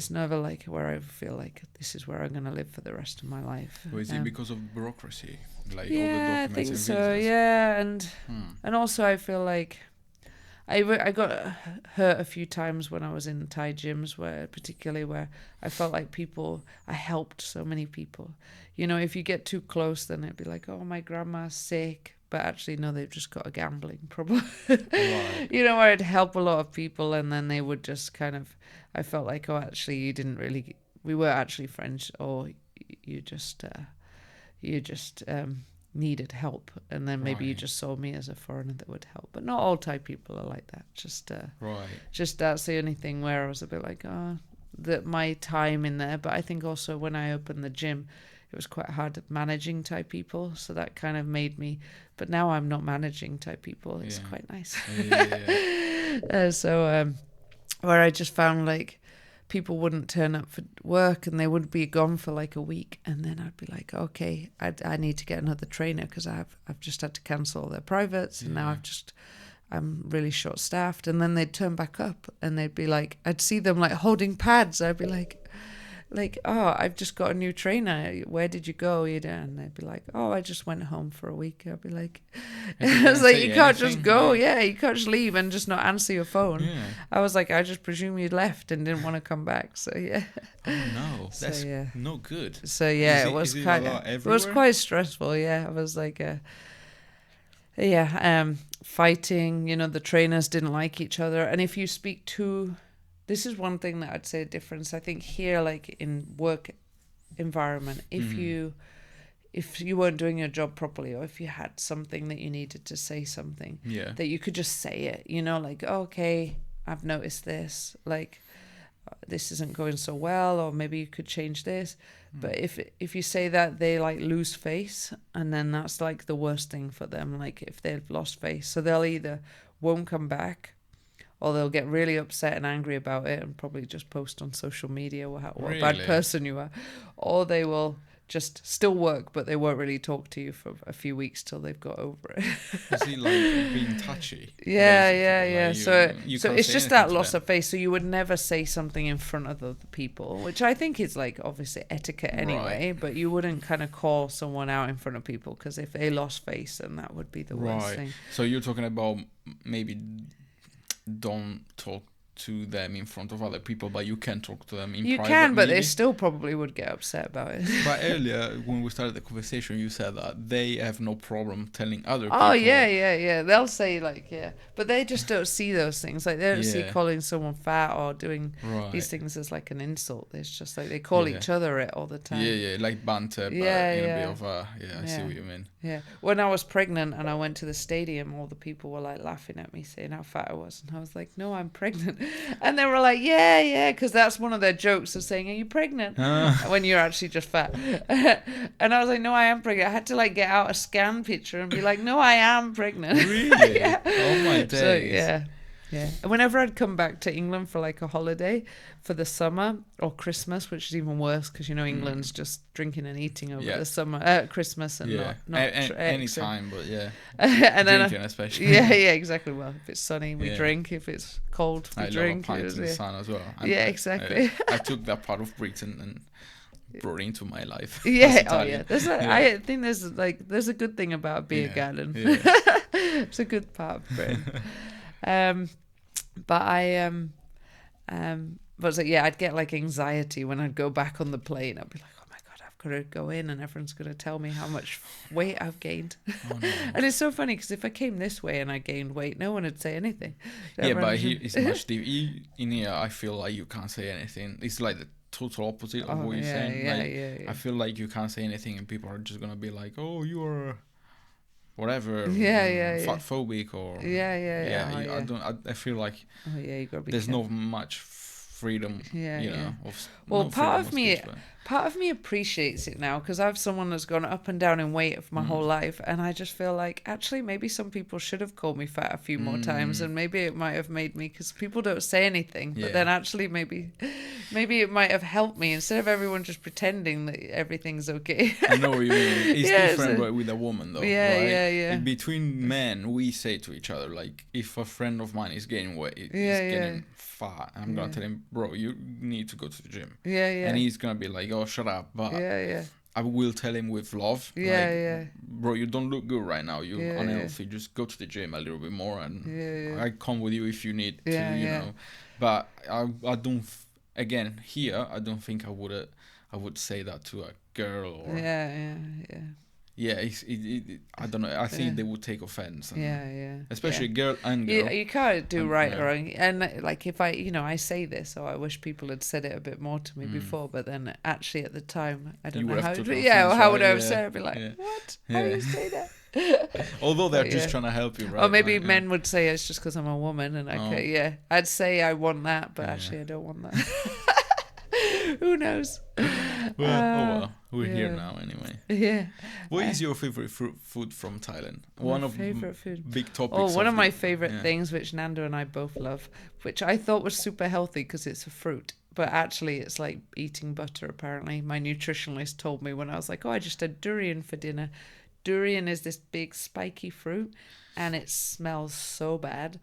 never like where I feel like this is where I'm going to live for the rest of my life. Or is it because of bureaucracy? Like all the documents, I think so, and also I feel like I got hurt a few times when I was in Thai gyms, particularly where I felt like I helped so many people. If you get too close, then it'd be like, oh, my grandma's sick. But actually, no, they've just got a gambling problem. Right. Where I'd help a lot of people, and then they would just kind of, I felt like, oh, actually, we were actually friends, or you just needed help, and then maybe you just saw me as a foreigner that would help. But not all Thai people are like that. Just that's the only thing where I was a bit like, oh, that my time in there. But I think also when I opened the gym, it was quite hard managing Thai people, so that kind of made me. But now I'm not managing Thai people. It's quite nice. Where I just found like people wouldn't turn up for work, and they would be gone for like a week, and then I'd be like, okay, I need to get another trainer because I've just had to cancel all their privates, and now I'm really short staffed. And then they'd turn back up, and they'd be like, I'd see them like holding pads. I'd be like, oh, I've just got a new trainer. Where did you go? And they'd be like, oh, I just went home for a week. I'd be like, I was like, you can't just go. Yeah, you can't just leave and just not answer your phone. Yeah. I was like, I just presume you left and didn't want to come back. So yeah. Oh no, that's no good. So yeah, it was quite stressful. Yeah, I was like, fighting. The trainers didn't like each other, and if you speak to. This is one thing that I'd say a difference. I think here, like in work environment, if you weren't doing your job properly, or if you had something that you needed to say something, that you could just say it, like, oh, okay, I've noticed this, like this isn't going so well, or maybe you could change this. But if you say that, they like lose face, and then that's like the worst thing for them, like if they've lost face. So they'll either won't come back, or they'll get really upset and angry about it and probably just post on social media what a bad person you are. Or they will just still work, but they won't really talk to you for a few weeks till they've got over it. Is he like being touchy? Yeah. Like so it's just that loss of face. So you would never say something in front of other people, which I think is like obviously etiquette anyway, but you wouldn't kind of call someone out in front of people, because if they lost face, then that would be the worst thing. So you're talking about maybe don't talk to them in front of other people, but you can talk to them in You private. can, but maybe. they still probably would get upset about it. But earlier, when we started the conversation, you said that they have no problem telling other people. Oh, yeah. They'll say, like, yeah. But they just don't see those things. Like, they don't see Yeah. calling someone fat or doing Right. these things as, like, an insult. It's just, like, they call each other it all the time. Yeah, like banter, but Yeah, in a yeah. bit of a... Yeah, I see what you mean. Yeah. When I was pregnant and I went to the stadium, all the people were, like, laughing at me, saying how fat I was. And I was like, no, I'm pregnant. And they were like, yeah, because that's one of their jokes of saying, are you pregnant? When you're actually just fat. And I was like, no, I am pregnant. I had to, like, get out a scan picture and be like, no, I am pregnant. Really? Yeah. Oh, my days. So, yeah. And whenever I'd come back to England for, like, a holiday for the summer or Christmas, which is even worse because, you know, England's just drinking and eating over the summer, Christmas and not any time, but and drinking then especially. Yeah, exactly. Well, if it's sunny, we drink. If it's cold, we drink. I love a pint in the sun as well. And exactly. I took that part of Britain and brought it into my life. Yeah, I think there's a good thing about a beer garden. Yeah. It's a good part of Britain. But I'd get like anxiety when I'd go back on the plane. I'd be like, oh my God, I've got to go in and everyone's going to tell me how much weight I've gained. Oh, no. And it's so funny because if I came this way and I gained weight, no one would say anything. But here it's much deeper. In here, I feel like you can't say anything. It's like the total opposite of what you're saying. Yeah. I feel like you can't say anything and people are just going to be like, oh, you are... whatever, fat phobic or I feel like you gotta be there's careful. not much freedom, part of me appreciates it now because I'm someone that's gone up and down in weight for my whole life, and I just feel like actually maybe some people should have called me fat a few more times, and maybe it might have made me, because people don't say anything, but then actually maybe it might have helped me instead of everyone just pretending that everything's okay. I know what you mean. It's different with a woman though. Yeah. Between men, we say to each other, like, if a friend of mine is gaining weight, getting fat, I'm gonna tell him, bro, you need to go to the gym. And he's gonna be like, oh, shut up. But I will tell him with love, bro, you don't look good right now, you're unhealthy, just go to the gym a little bit more, and I come with you if you need to, you know. But I don't, again, here I don't think I would say that to a girl or I don't know. I think they would take offense. Especially girl and girl. You can't do right or wrong. And like if I say this, I wish people had said it a bit more to me before. But then actually at the time, I don't know how. How would I have said it? I'd be like, what? How do you say that? Although they're just trying to help you, right? Or maybe men would say it's just because I'm a woman, and I'd say I want that, but actually I don't want that. Who knows? Well, we're here now anyway. Yeah. What is your favorite food from Thailand? One of favorite food. Big topics. One of my favorite things, which Nando and I both love, which I thought was super healthy because it's a fruit, but actually it's like eating butter. Apparently, my nutritionist told me when I was like, "Oh, I just had durian for dinner." Durian is this big spiky fruit, and it smells so bad.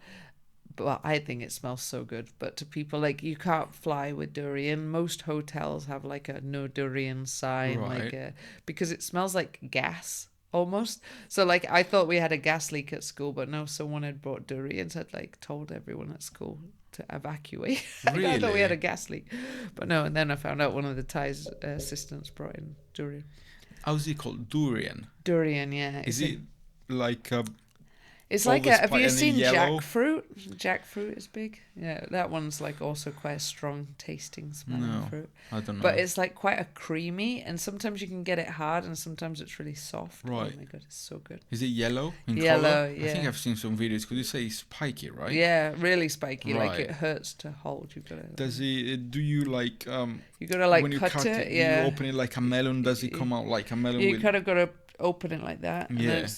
Well, I think it smells so good, but to people, like, you can't fly with durian. Most hotels have like a no durian sign, because it smells like gas almost. So like I thought we had a gas leak at school, but no, someone had brought durians, had like told everyone at school to evacuate. Really? I thought we had a gas leak, but no. And then I found out one of the Thai assistants brought in durian. How's it called? Durian. Durian, yeah. Is it like a... It's like have you seen jackfruit? Jackfruit is big. Yeah, that one's like also quite a strong tasting smelling fruit. I don't know. But it's like quite a creamy, and sometimes you can get it hard, and sometimes it's really soft. Right. Oh my god, it's so good. Is it yellow in Yellow, color? yeah. I think I've seen some videos. Could you say it's spiky, right? Yeah, really spiky. Right. Like it hurts to hold. You gotta. Does it? Do you like? You gotta like when you cut it. you open it like a melon. Does it come out like a melon? You kind of gotta open it like that. And yeah.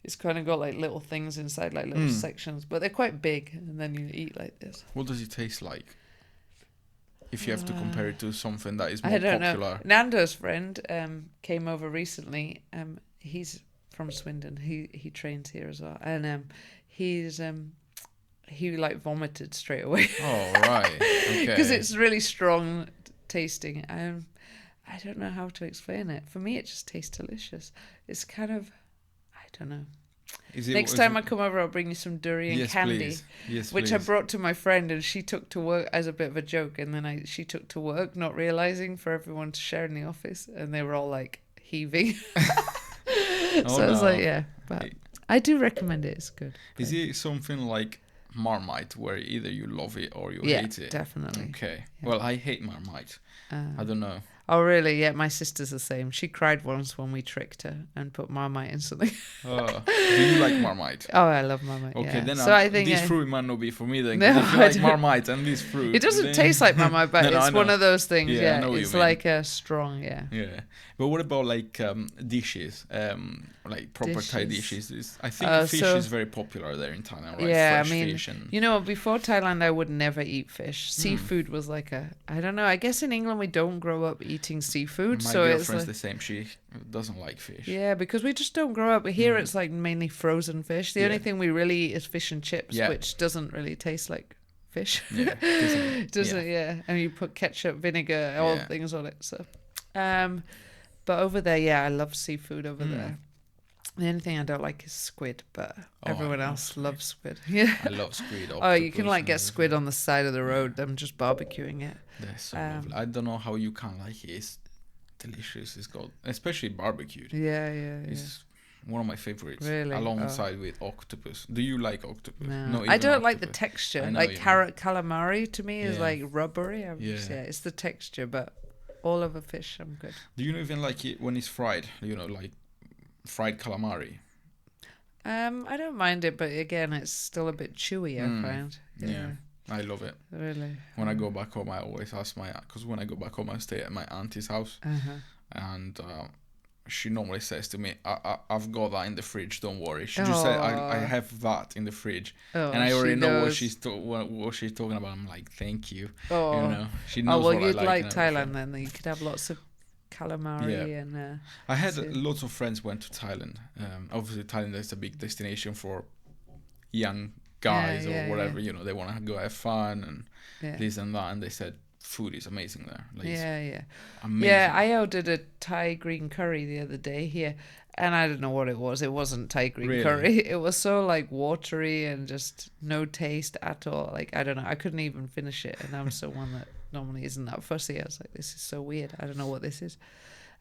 It's kind of got like little things inside, like little sections, but they're quite big, and then you eat like this. What does it taste like? If you have to compare it to something that is more I don't popular. know. Nando's friend came over recently. He's from Swindon. He trains here as well, and he like vomited straight away. Oh right, okay. Because it's really strong tasting. I don't know how to explain it. For me, it just tastes delicious. It's kind of, I don't know. Next time I come over, I'll bring you some durian candy, please. Yes, which please. I brought to my friend, and she took to work as a bit of a joke, and then she took to work, not realizing for everyone to share in the office, and they were all like heaving. So I was like, yeah, but I do recommend it. It's good. Is it something like Marmite, where either you love it or you hate it? Definitely. Okay. Yeah. Well, I hate Marmite. I don't know. Oh, really? Yeah, my sister's the same. She cried once when we tricked her and put Marmite in something. Do you like Marmite? Oh, I love Marmite. Okay, then so I think this fruit might not be for me then. No, If you like Marmite and this fruit, it doesn't taste like Marmite, but No, it's one of those things. Yeah, I know what it's you mean. like a strong. Yeah. But what about like dishes? Like proper Thai dishes. I think fish is very popular there in Thailand, right? Yeah, Fresh I mean, fish and... before Thailand, I would never eat fish. Seafood was like I don't know. I guess in England we don't grow up eating seafood. My so girlfriend's it's the same. She doesn't like fish. Yeah, because we just don't grow up. Here it's like mainly frozen fish. The only thing we really eat is fish and chips, which doesn't really taste like fish. Yeah, doesn't. Yeah, and you put ketchup, vinegar, all things on it. So, but over there, I love seafood over there. The only thing I don't like is squid, but everyone else loves squid. Yeah, I love squid. You can like get squid on the side of the road. I'm just barbecuing it. That's so lovely. I don't know how you can't like it. It's delicious. It's got, especially barbecued. Yeah. It's one of my favorites. Really? Alongside with octopus. Do you like octopus? No, I don't like the texture. Like calamari to me is like rubbery. It's the texture, but all of a fish, I'm good. Do you even like it when it's fried? You know, like fried calamari. I don't mind it, but again, it's still a bit chewy. I find. Yeah. I love it. Really? When I go back home, I always ask because when I go back home, I stay at my auntie's house, and she normally says to me, I've got that in the fridge, don't worry. She just said, I have that in the fridge, and I already know what she's talking about. I'm like, thank you. You know, she knows what I like. Well, you'd like Thailand then. You could have lots of calamari and... I had lots of friends went to Thailand. Obviously, Thailand is a big destination for young guys or whatever, you know, they want to go have fun and this and that, and they said food is amazing there. Like, amazing. Yeah, I ordered a Thai green curry the other day here, and I don't know what it was. It wasn't Thai green curry. It was so like watery and just no taste at all. Like, I don't know, I couldn't even finish it, and I'm someone that normally isn't that fussy. I was like, this is so weird, I don't know what this is.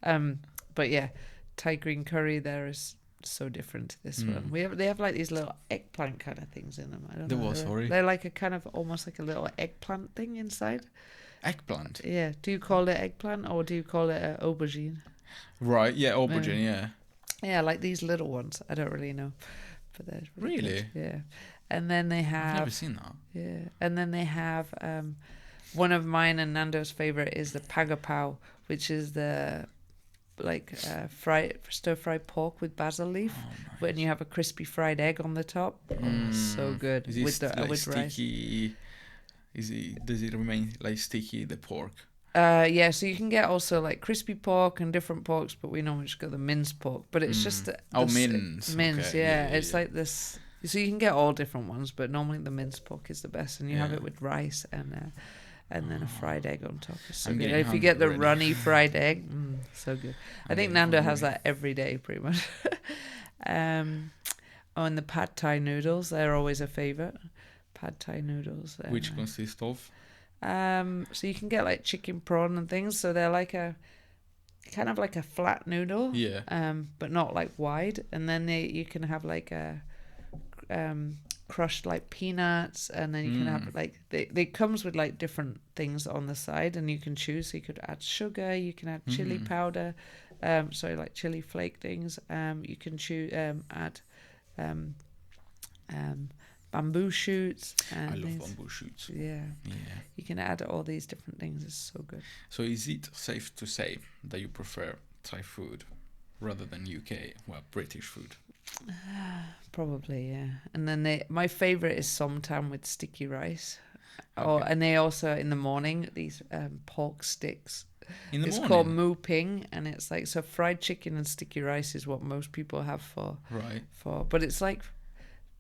But yeah, Thai green curry there is so different to this one. They have like these little eggplant kind of things in them. I don't know. They're like a kind of almost like a little eggplant thing inside. Eggplant? Yeah. Do you call it eggplant or do you call it aubergine? Right. Yeah, aubergine. Yeah. Yeah, like these little ones. I don't really know, but they're really good. Yeah. And then they have. I've never seen that. Yeah. And then they have one of mine and Nando's favorite is the pagapao, which is the stir-fried pork with basil leaf, when you have a crispy fried egg on the top. So good. Is it with sticky? Rice. Does it remain like sticky, the pork? Yeah, so you can get also like crispy pork and different porks, but we normally just got the minced pork. But it's just mince. Mince, yeah. It's like this. So you can get all different ones, but normally the minced pork is the best, and you have it with rice and then a fried egg on top. It's so good. If you get the runny fried egg, so good. I think Nando has that every day, pretty much. And the pad thai noodles, they're always a favourite. Pad thai noodles. Which consist of? So you can get like chicken prawn and things. So they're like a kind of like a flat noodle. Yeah. But not like wide. And then you can have like a crushed like peanuts, and then you can have like they comes with like different things on the side, and you can choose. So you could add sugar, you can add chili powder, like chili flake things. You can choose add bamboo shoots. I love bamboo shoots. Yeah. You can add all these different things. It's so good. So is it safe to say that you prefer Thai food rather than British food? Probably, yeah. And then my favorite is somtam with sticky rice. And they also in the morning these pork sticks. It's called mu ping, and it's like fried chicken and sticky rice is what most people have but it's like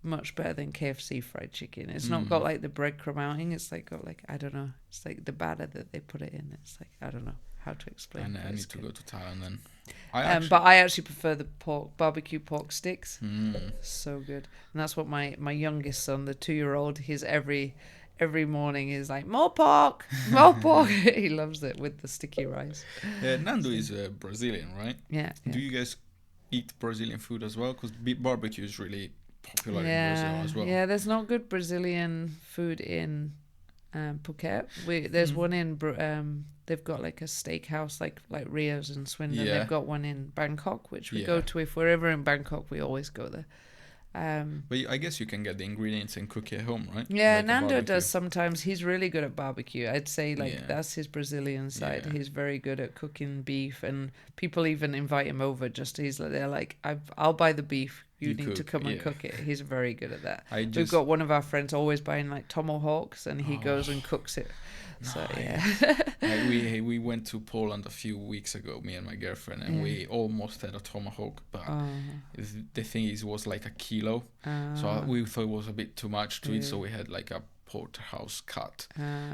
much better than KFC fried chicken. It's not got like the breadcrumb outing. It's like got like, I don't know. It's like the batter that they put it in. It's like, I don't know how to explain. And I need to go to Thailand then. But I actually prefer the barbecue pork sticks. So good. And that's what my youngest son, the 2-year-old, he's every morning is like, more pork. He loves it with the sticky rice. Nando is Brazilian, right? Yeah. Do you guys eat Brazilian food as well? Because barbecue is really popular in Brazil as well. Yeah, there's not good Brazilian food in Phuket. There's one in they've got like a steakhouse like Rio's in Swindon. They've got one in Bangkok, which we go to. If we're ever in Bangkok, we always go there. But I guess you can get the ingredients and cook it at home, right? Yeah, like Nando does sometimes. He's really good at barbecue. I'd say that's his Brazilian side. Yeah. He's very good at cooking beef, and people even invite him over. They're like, I'll buy the beef. You need cook, to come and cook it. He's very good at that. We've got one of our friends always buying like tomahawks, and he goes and cooks it. So we went to Poland a few weeks ago, me and my girlfriend, and we almost had a tomahawk, but the thing is, it was like a kilo, so we thought it was a bit too much to eat, so we had like a porterhouse cut,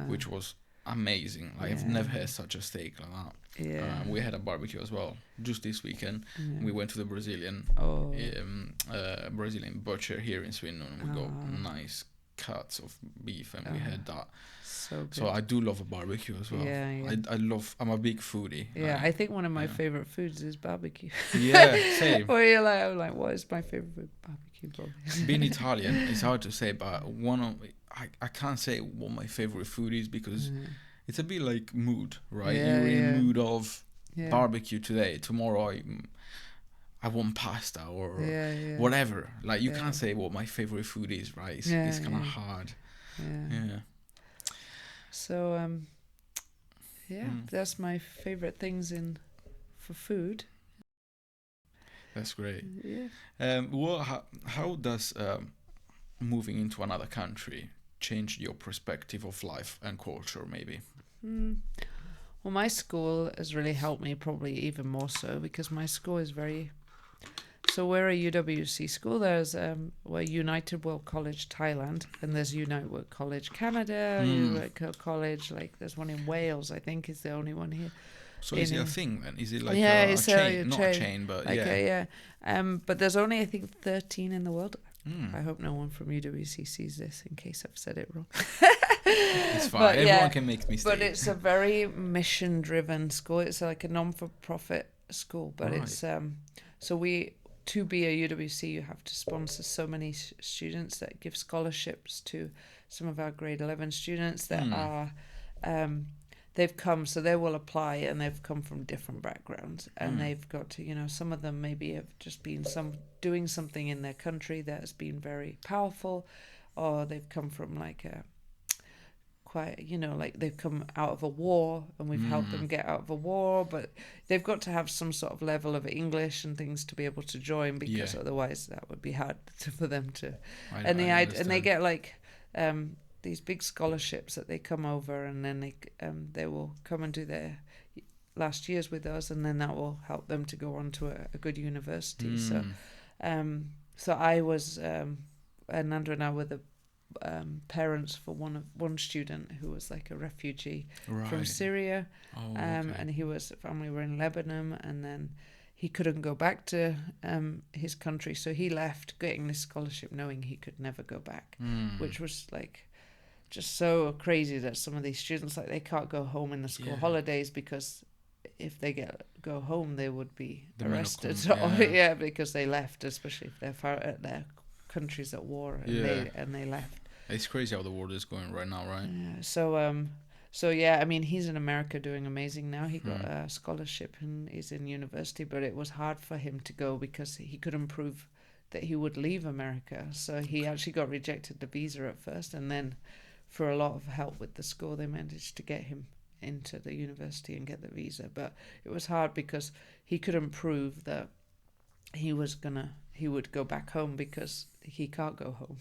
which was amazing. I've never had such a steak like that. We had a barbecue as well just this weekend. We went to the Brazilian butcher here in Sweden, and we got nice cuts of beef, and we had that. So I do love a barbecue as well. I'm a big foodie. I think one of my favorite foods is barbecue. Same. Or you're like, I'm like, what is my favorite food? Barbecue. Being Italian, it's hard to say, but I can't say what my favorite food is, because it's a bit like mood, right? You're in mood of barbecue today. Tomorrow I want pasta or whatever. Like you can't say what my favorite food is, right? It's kind of hard. So that's my favorite things for food. That's great. How does moving into another country change your perspective of life and culture, maybe? Well, my school has really helped me, probably even more so, because my school is very... So we're a UWC school. There's we're United World College Thailand, and there's United World College Canada, United College, like there's one in Wales, I think is the only one here. So is it a thing then? Is it like a chain? Not a chain, but like but there's only, I think, 13 in the world. I hope no one from UWC sees this in case I've said it wrong. It's fine. But everyone can make mistakes. But it's a very mission-driven school. It's like a non-for-profit school, but it's to be a UWC, you have to sponsor so many students that give scholarships to some of our grade 11 students that are, they've come, so they will apply, and they've come from different backgrounds, and they've got to, some of them maybe have just been doing something in their country that has been very powerful, or they've come from like a quite, like they've come out of a war and we've helped them get out of a war, but they've got to have some sort of level of English and things to be able to join, because otherwise that would be hard for them to. And they get like these big scholarships that they come over, and then they will come and do their last years with us, and then that will help them to go on to a good university. So I was Nando and I were the parents for one student who was like a refugee from Syria, and his family were in Lebanon, and then he couldn't go back to his country, so he left getting this scholarship knowing he could never go back, which was like just so crazy that some of these students, like, they can't go home in the school holidays, because if they go home they would be arrested because they left, especially if they're far at their countries at war, and they left. It's crazy how the world is going right now, right? I mean, he's in America doing amazing now. He got a scholarship and is in university, but it was hard for him to go because he couldn't prove that he would leave America. So he actually got rejected the visa at first, and then for a lot of help with the school, they managed to get him into the university and get the visa. But it was hard because he couldn't prove that he would go back home, because he can't go home.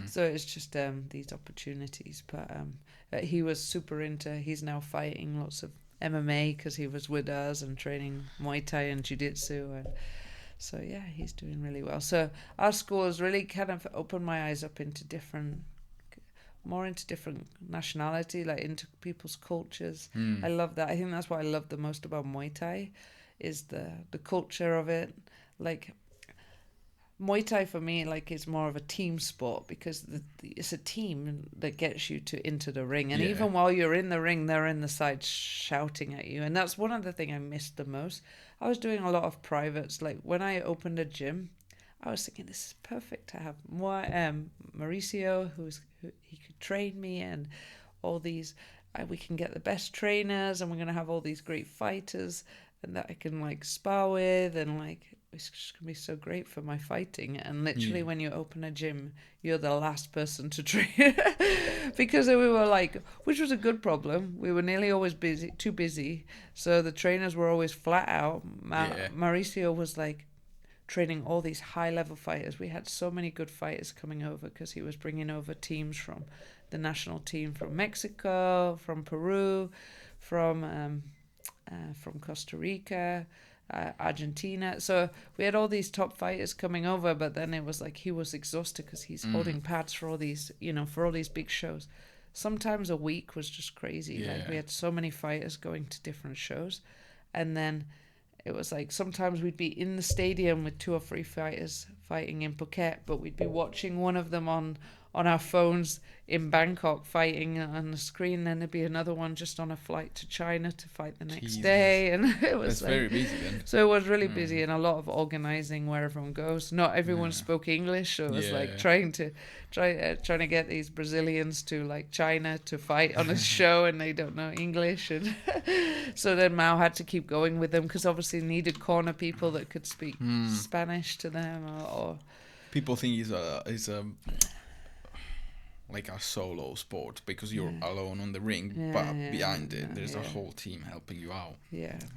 So it's just these opportunities. But he was super he's now fighting lots of MMA because he was with us and training Muay Thai and Jiu-Jitsu. And So yeah, he's doing really well. So our school has really kind of opened my eyes up into different nationality, like into people's cultures. I love that. I think that's what I love the most about Muay Thai, is the culture of it. Like Muay Thai for me, like, is more of a team sport because it's a team that gets you into the ring, and even while you're in the ring, they're in the side shouting at you, and that's one of the things I missed the most. I was doing a lot of privates. Like when I opened a gym, I was thinking this is perfect to have more Mauricio, who he could train me, and all these we can get the best trainers, and we're gonna have all these great fighters, and that I can like spar with, and like it's just gonna be so great for my fighting. And literally, when you open a gym, you're the last person to train because we were like, which was a good problem. We were nearly always too busy, so the trainers were always flat out. Mauricio was like training all these high-level fighters. We had so many good fighters coming over because he was bringing over teams from the national team from Mexico, from Peru, from Costa Rica, Argentina. So we had all these top fighters coming over, but then it was like he was exhausted because he's holding pads for all these, for all these big shows. Sometimes a week was just crazy. Like we had so many fighters going to different shows, and then it was like sometimes we'd be in the stadium with 2 or 3 fighters fighting in Phuket, but we'd be watching one of them on our phones in Bangkok fighting on the screen. Then there'd be another one just on a flight to China to fight the next day, and it was That's very busy then. So it was really busy, and a lot of organizing where everyone goes. Not everyone spoke English, so it was like trying to get these Brazilians to like China to fight on a show, and they don't know English, and so then Mao had to keep going with them because obviously needed corner people that could speak Spanish to them, or people think he's a like a solo sport because you're alone on the ring, but behind it there's a whole team helping you out,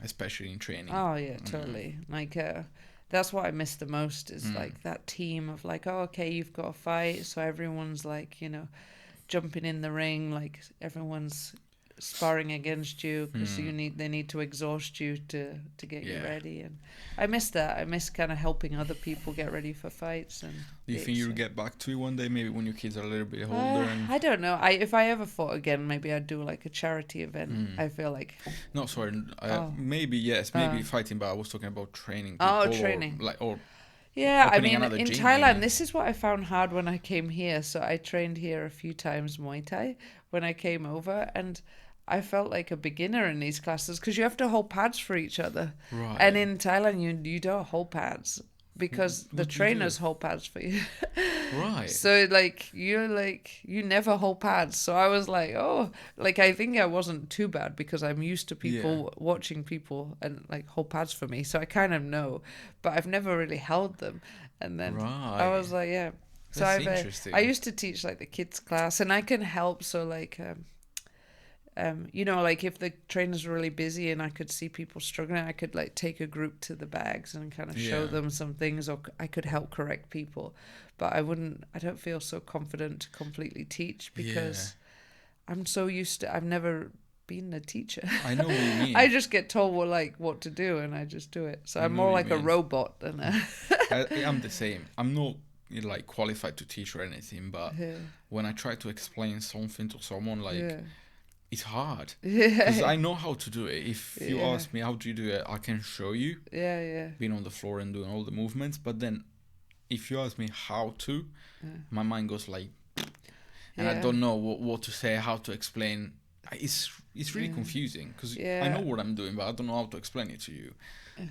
especially in training. Oh yeah, totally. Like that's what I miss the most is like that team of like, oh, okay, you've got a fight, so everyone's like, jumping in the ring, like everyone's sparring against you because they need to exhaust you to get you ready. And I miss that. I miss kind of helping other people get ready for fights. And do you think you'll get back to it one day, maybe when your kids are a little bit older? I don't know. If I ever fought again, maybe I'd do like a charity event. I feel like maybe yes, maybe fighting, but I was talking about training people, training or yeah, I mean, in gym, Thailand, this is what I found hard when I came here. So I trained here a few times Muay Thai when I came over, and I felt like a beginner in these classes because you have to hold pads for each other. Right. And in Thailand, you don't hold pads because the trainers hold pads for you. Right. So you never hold pads. So I was like, oh, like I think I wasn't too bad because I'm used to people watching people and like hold pads for me. So I kind of know, but I've never really held them. And then I was like, yeah. So interesting. I used to teach like the kids class, and I can help. So like, like if the trainer's really busy and I could see people struggling, I could like take a group to the bags and kind of show them some things, or I could help correct people. But I don't feel so confident to completely teach because I'm so used to, I've never been a teacher. I know what you mean. I just get told what to do and I just do it. So I'm more like a robot than I'm the same. I'm not like qualified to teach or anything, but when I try to explain something to someone, like it's hard because I know how to do it. If you ask me how do you do it, I can show you being on the floor and doing all the movements, but then if you ask me how to, my mind goes like, and I don't know what to say, how to explain. It's really confusing because I know what I'm doing, but I don't know how to explain it to you.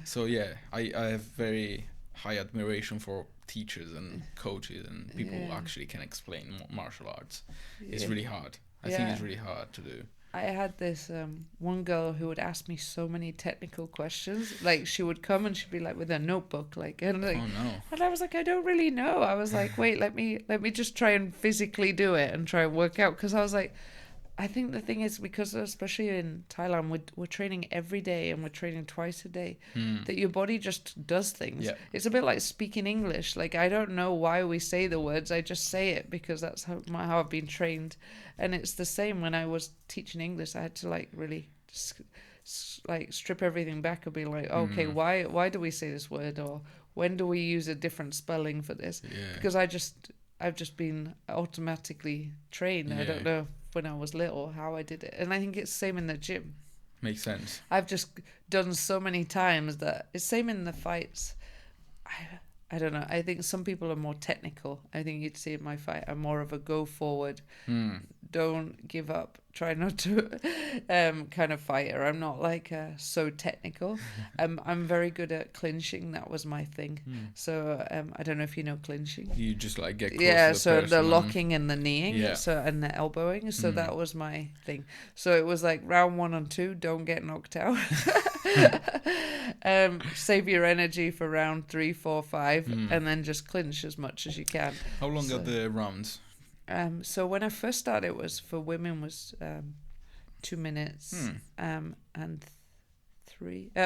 So I have very high admiration for teachers and coaches and people who actually can explain martial arts. It's really hard. I think it's really hard to do. I had this one girl who would ask me so many technical questions. Like she would come and she'd be like with a notebook, and I was like, I don't really know. I was like, wait, let me just try and physically do it and try and work out, because I was like, I think the thing is, because especially in Thailand, we're training every day and we're training twice a day, that your body just does things. Yeah. It's a bit like speaking English. Like, I don't know why we say the words. I just say it because that's how I've been trained. And it's the same when I was teaching English. I had to like really strip everything back and be like, okay, why do we say this word? Or when do we use a different spelling for this? Yeah. Because I've just been automatically trained. I don't know when I was little how I did it. And I think it's the same in the gym. Makes sense. I've just done so many times that it's same in the fights. I don't know. I think some people are more technical. I think you'd see in my fight, I'm more of a go forward, don't give up, try not to kind of fighter. I'm not like so technical. I'm very good at clinching. That was my thing. So I don't know if you know clinching. You just like get close Yeah, to the so person the locking and the kneeing, Yeah. so and the elbowing. So that was my thing. So it was like round 1 and 2, don't get knocked out. Save your energy for round 3, 4, 5, and then just clinch as much as you can. How long are the rounds? So when I first started, it was for women was 2 minutes, and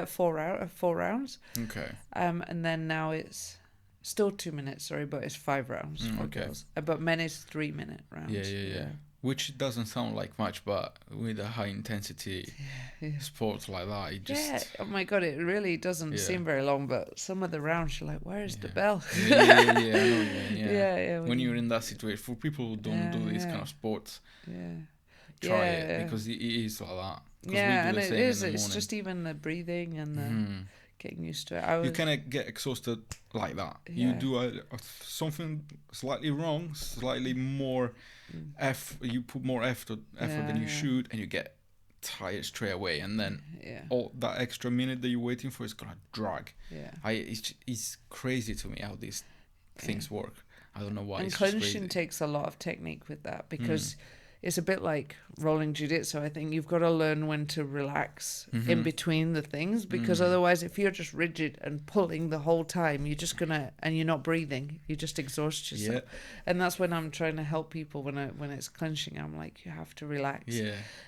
4 rounds. Okay. And then now it's still 2 minutes, sorry, but it's 5 rounds for girls. But men is 3 minute rounds. Yeah. Which doesn't sound like much, but with a high intensity sport like that, it just... Yeah, oh my God, it really doesn't seem very long, but some of the rounds you're like, where is the bell? Yeah, I know what you mean, Yeah. When you're in that situation, for people who don't do these kind of sports, Yeah. try it, because it is like that. Yeah, and it is. It's just even the breathing and the getting used to it. You kind of get exhausted like that. Yeah. You do something slightly wrong, slightly more you put more effort than you should, and you get tired straight away. And then all that extra minute that you're waiting for is gonna drag. Yeah. It's crazy to me how these things work. I don't know why. And it's just clinching crazy. takes a lot of technique with that because it's a bit like rolling jiu-jitsu. I think you've got to learn when to relax in between the things, because otherwise if you're just rigid and pulling the whole time, you're just gonna, and you're not breathing, you just exhaust yourself. And that's when I'm trying to help people when it's clinching. I'm like, you have to relax,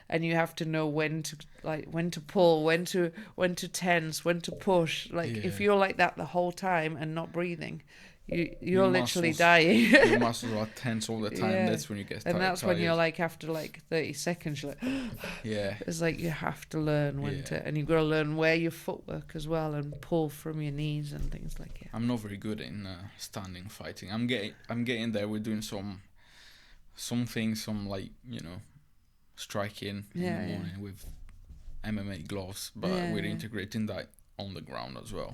and you have to know when to pull, when to tense, when to push. Like if you're like that the whole time and not breathing, you're literally dying. Your muscles are tense all the time. That's when you get tired. And that's when you're like, after like 30 seconds, you're like, it's like you have to learn when to, and you've got to learn where your footwork as well, and pull from your knees and things like that. I'm not very good in standing fighting. I'm getting there. We're doing some things, some like, striking in the morning with MMA gloves, but we're integrating that on the ground as well,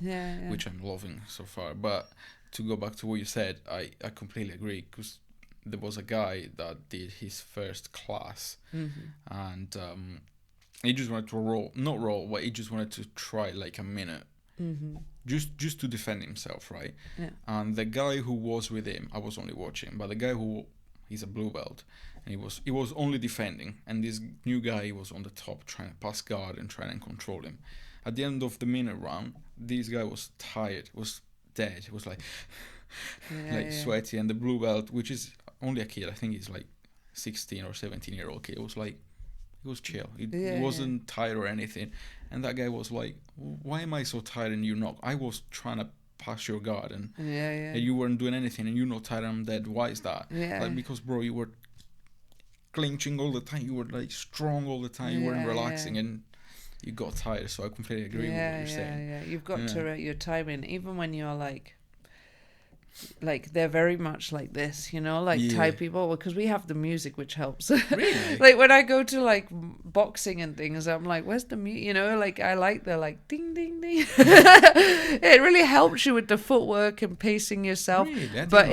which I'm loving so far. But to go back to what you said, I completely agree, because there was a guy that did his first class, and he just wanted to not roll, but he just wanted to try like a minute, just to defend himself, right? And the guy who was with him, I was only watching, but the guy he's a blue belt, and he was only defending, and this new guy was on the top trying to pass guard and trying to control him. At the end of the minute round, this guy was tired, was dead. He was like sweaty, and the blue belt, which is only a kid, I think he's like 16 or 17-year-old kid, was like, he was chill. He wasn't tired or anything. And that guy was like, why am I so tired and you're not? I was trying to pass your guard, and you weren't doing anything, and you're not tired, I'm dead. Why is that? Like, because bro, you were clinching all the time, you were like strong all the time, you weren't relaxing, and you got tired. So I completely agree with what you're saying. Yeah, you've got to rate your time in, even when you're like they're very much like this, Thai people, because we have the music, which helps. Really? Like when I go to like boxing and things, I'm like, where's the music? Like I like the like ding ding ding. It really helps you with the footwork and pacing yourself. Really? But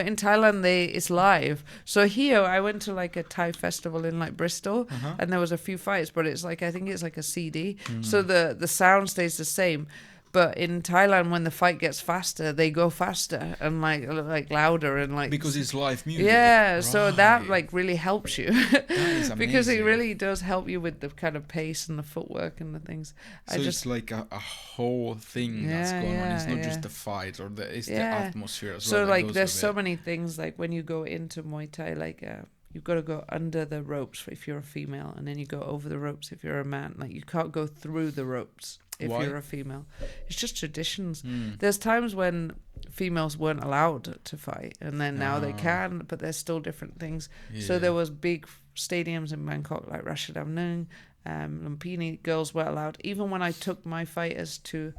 in Thailand it's live. So here I went to like a Thai festival in like Bristol, and there was a few fights, but it's like, I think it's like a CD, so the sound stays the same. But in Thailand, when the fight gets faster, they go faster and like louder and like, because it's live music. Yeah, right. So that like really helps you. That is amazing. Because it really does help you with the kind of pace and the footwork and the things. So it's like a whole thing that's going on. It's not just the fight, or the atmosphere as well. So like there's so many things, like when you go into Muay Thai, like you've got to go under the ropes if you're a female, and then you go over the ropes if you're a man. Like you can't go through the ropes if you're a female. It's just traditions. There's times when females weren't allowed to fight, and then now they can, but there's still different things. So there was big stadiums in Bangkok like Ratchadamnern, Lumpini, girls were allowed. Even when I took my fighters to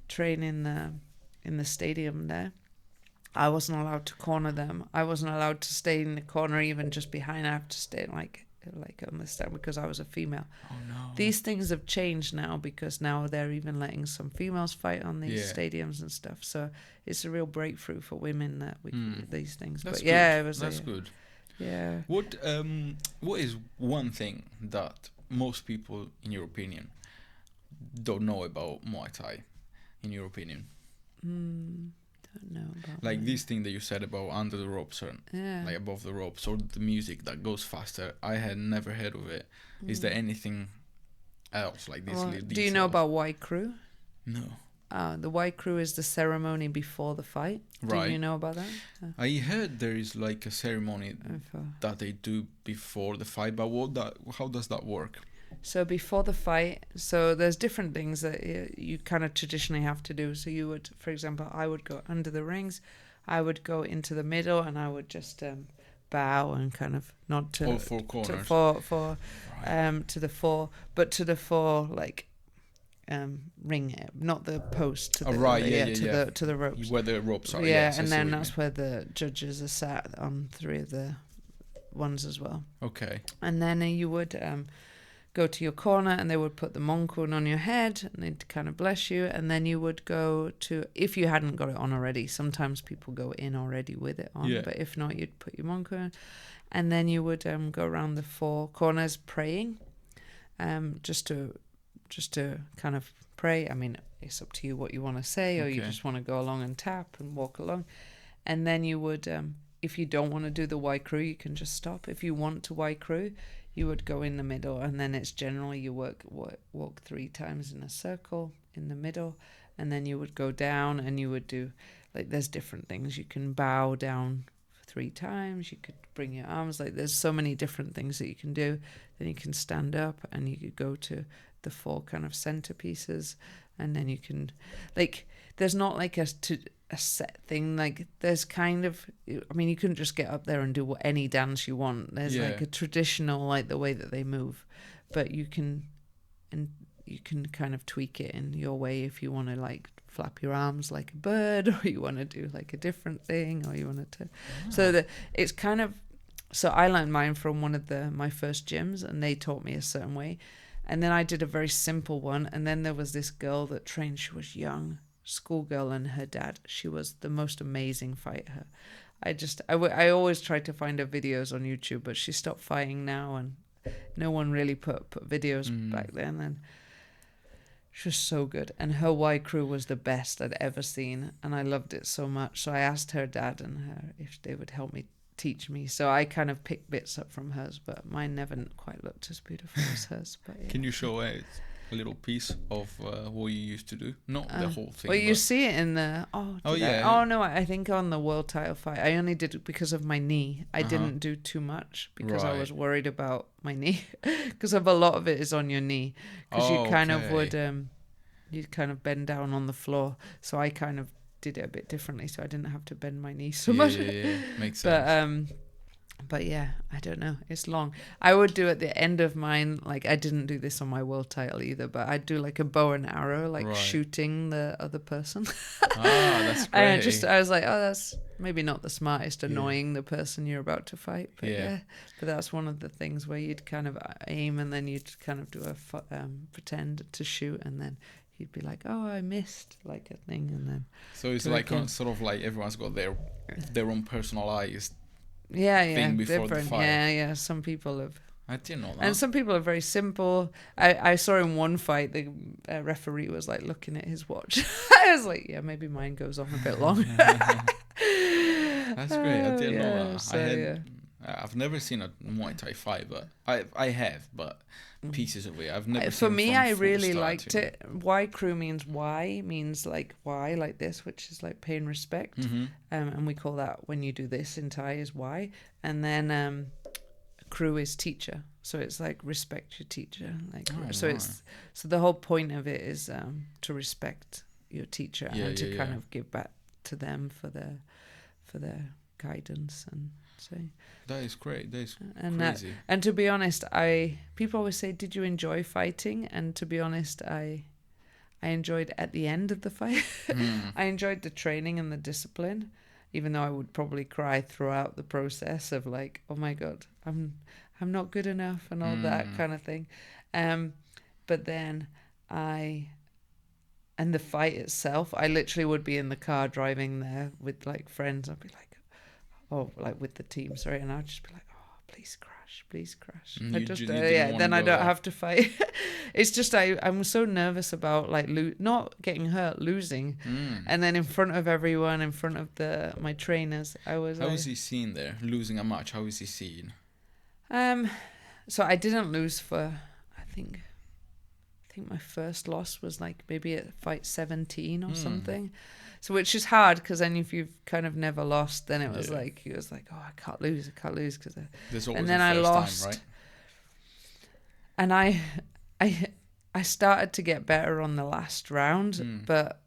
train in in the stadium there. I wasn't allowed to corner them. I wasn't allowed to stay in the corner, even just behind. I have to stay like on the stand because I was a female. Oh no. These things have changed now because now they're even letting some females fight on these stadiums and stuff. So it's a real breakthrough for women that we these things. That's but good. yeah, it was. That's good. Yeah. What is one thing that most people, in your opinion, don't know about Muay Thai? In your opinion, don't know about like this thing that you said about under the ropes or like above the ropes, or the music that goes faster. I had never heard of it. Is there anything else like this? Do you know about Wai Kru? No. The Wai Kru is the ceremony before the fight. Right. Do you know about that? I heard there is like a ceremony that they do before the fight, but how does that work? So before the fight, so there's different things that you kind of traditionally have to do. So you would, for example, I would go under the rings, I would go into the middle, and I would just bow and kind of nod to all four corners. To the four like ring, not the post. To the to the ropes. Where the ropes are. Yeah, and then that's where the judges are sat on 3 of the ones as well. Okay. And then you would go to your corner and they would put the monkun on your head and they'd kind of bless you, and then you would go to, if you hadn't got it on already, sometimes people go in already with it on, but if not, you'd put your monkun on, and then you would go around the 4 corners praying, just to kind of pray. I mean, it's up to you what you want to say, or you just want to go along and tap and walk along. And then you would, if you don't want to do the Wai Kru, you can just stop. If you want to Wai Kru, you would go in the middle, and then it's generally you walk 3 times in a circle in the middle, and then you would go down and you would do, like, there's different things. You can bow down 3 times, you could bring your arms, like there's so many different things that you can do. Then you can stand up and you could go to the 4 kind of centerpieces, and then you can, like, there's not like a set thing, like there's kind of, I mean, you couldn't just get up there and do any dance you want. There's like a traditional, like the way that they move, but you can kind of tweak it in your way if you want to, like, flap your arms like a bird, or you want to do like a different thing, or you want to so it's kind of, so I learned mine from one of my first gyms, and they taught me a certain way, and then I did a very simple one, and then there was this girl that trained. She was young, schoolgirl, and her dad, she was the most amazing fighter. I always try to find her videos on YouTube, but she stopped fighting now, and no one really put videos back then, and she was so good, and her Wai Kru was the best I'd ever seen, and I loved it so much. So I asked her dad and her if they would help me teach me, so I kind of picked bits up from hers, but mine never quite looked as beautiful as hers. But yeah. Can you show a little piece of what you used to do? Not the whole thing. Well, you see it in the I think on the world title fight, I only did it because of my knee. I didn't do too much because I was worried about my knee, because of a lot of it is on your knee, because you kind of would you kind of bend down on the floor, so I kind of did it a bit differently, so I didn't have to bend my knee so much. Makes sense. But yeah, I don't know. It's long. I would do at the end of mine, like, I didn't do this on my world title either, but I'd do like a bow and arrow, like shooting the other person. That's great. And I was like, oh, that's maybe not the smartest, annoying the person you're about to fight. But but that's one of the things where you'd kind of aim, and then you'd kind of do a pretend to shoot, and then he'd be like, oh, I missed, like, a thing, and then so it's like sort of like everyone's got their own personalized thing before different. the fight. Yeah. Some people have. I didn't know that. And some people are very simple. I saw in one fight the referee was like looking at his watch. I was like, yeah, maybe mine goes on a bit long. That's great. I didn't know that. So, I've never seen a Muay Thai fight, but I have, but pieces of it. I've never. For seen me, from I full really start liked to... it. Wai Kru means like why, like this, which is like pay and respect. And we call that, when you do this in Thai, is why. And then Kru is teacher, so it's like respect your teacher. Like it's the whole point of it is to respect your teacher and to kind of give back to them for their guidance. And so that is great. That is crazy. And to be honest, people always say, did you enjoy fighting? And to be honest, I I enjoyed at the end of the fight. I enjoyed the training and the discipline, even though I would probably cry throughout the process of like, oh my God, I'm not good enough and all that kind of thing. But then and the fight itself, I literally would be in the car driving there with like friends. I'd be like, oh, like with the team, sorry. And I'd just be like, oh, please crash, please crash. Then I don't have to fight. It's just, I'm so nervous about like not getting hurt, losing. And then in front of everyone, in front of my trainers, I was How is he seen there? Losing a match, how is he seen? So I didn't lose for, I think my first loss was like maybe at fight 17 or something. So which is hard because then if you've kind of never lost, then it was like, he was like, oh, I can't lose because and then I lost. Time, right? And I started to get better on the last round, but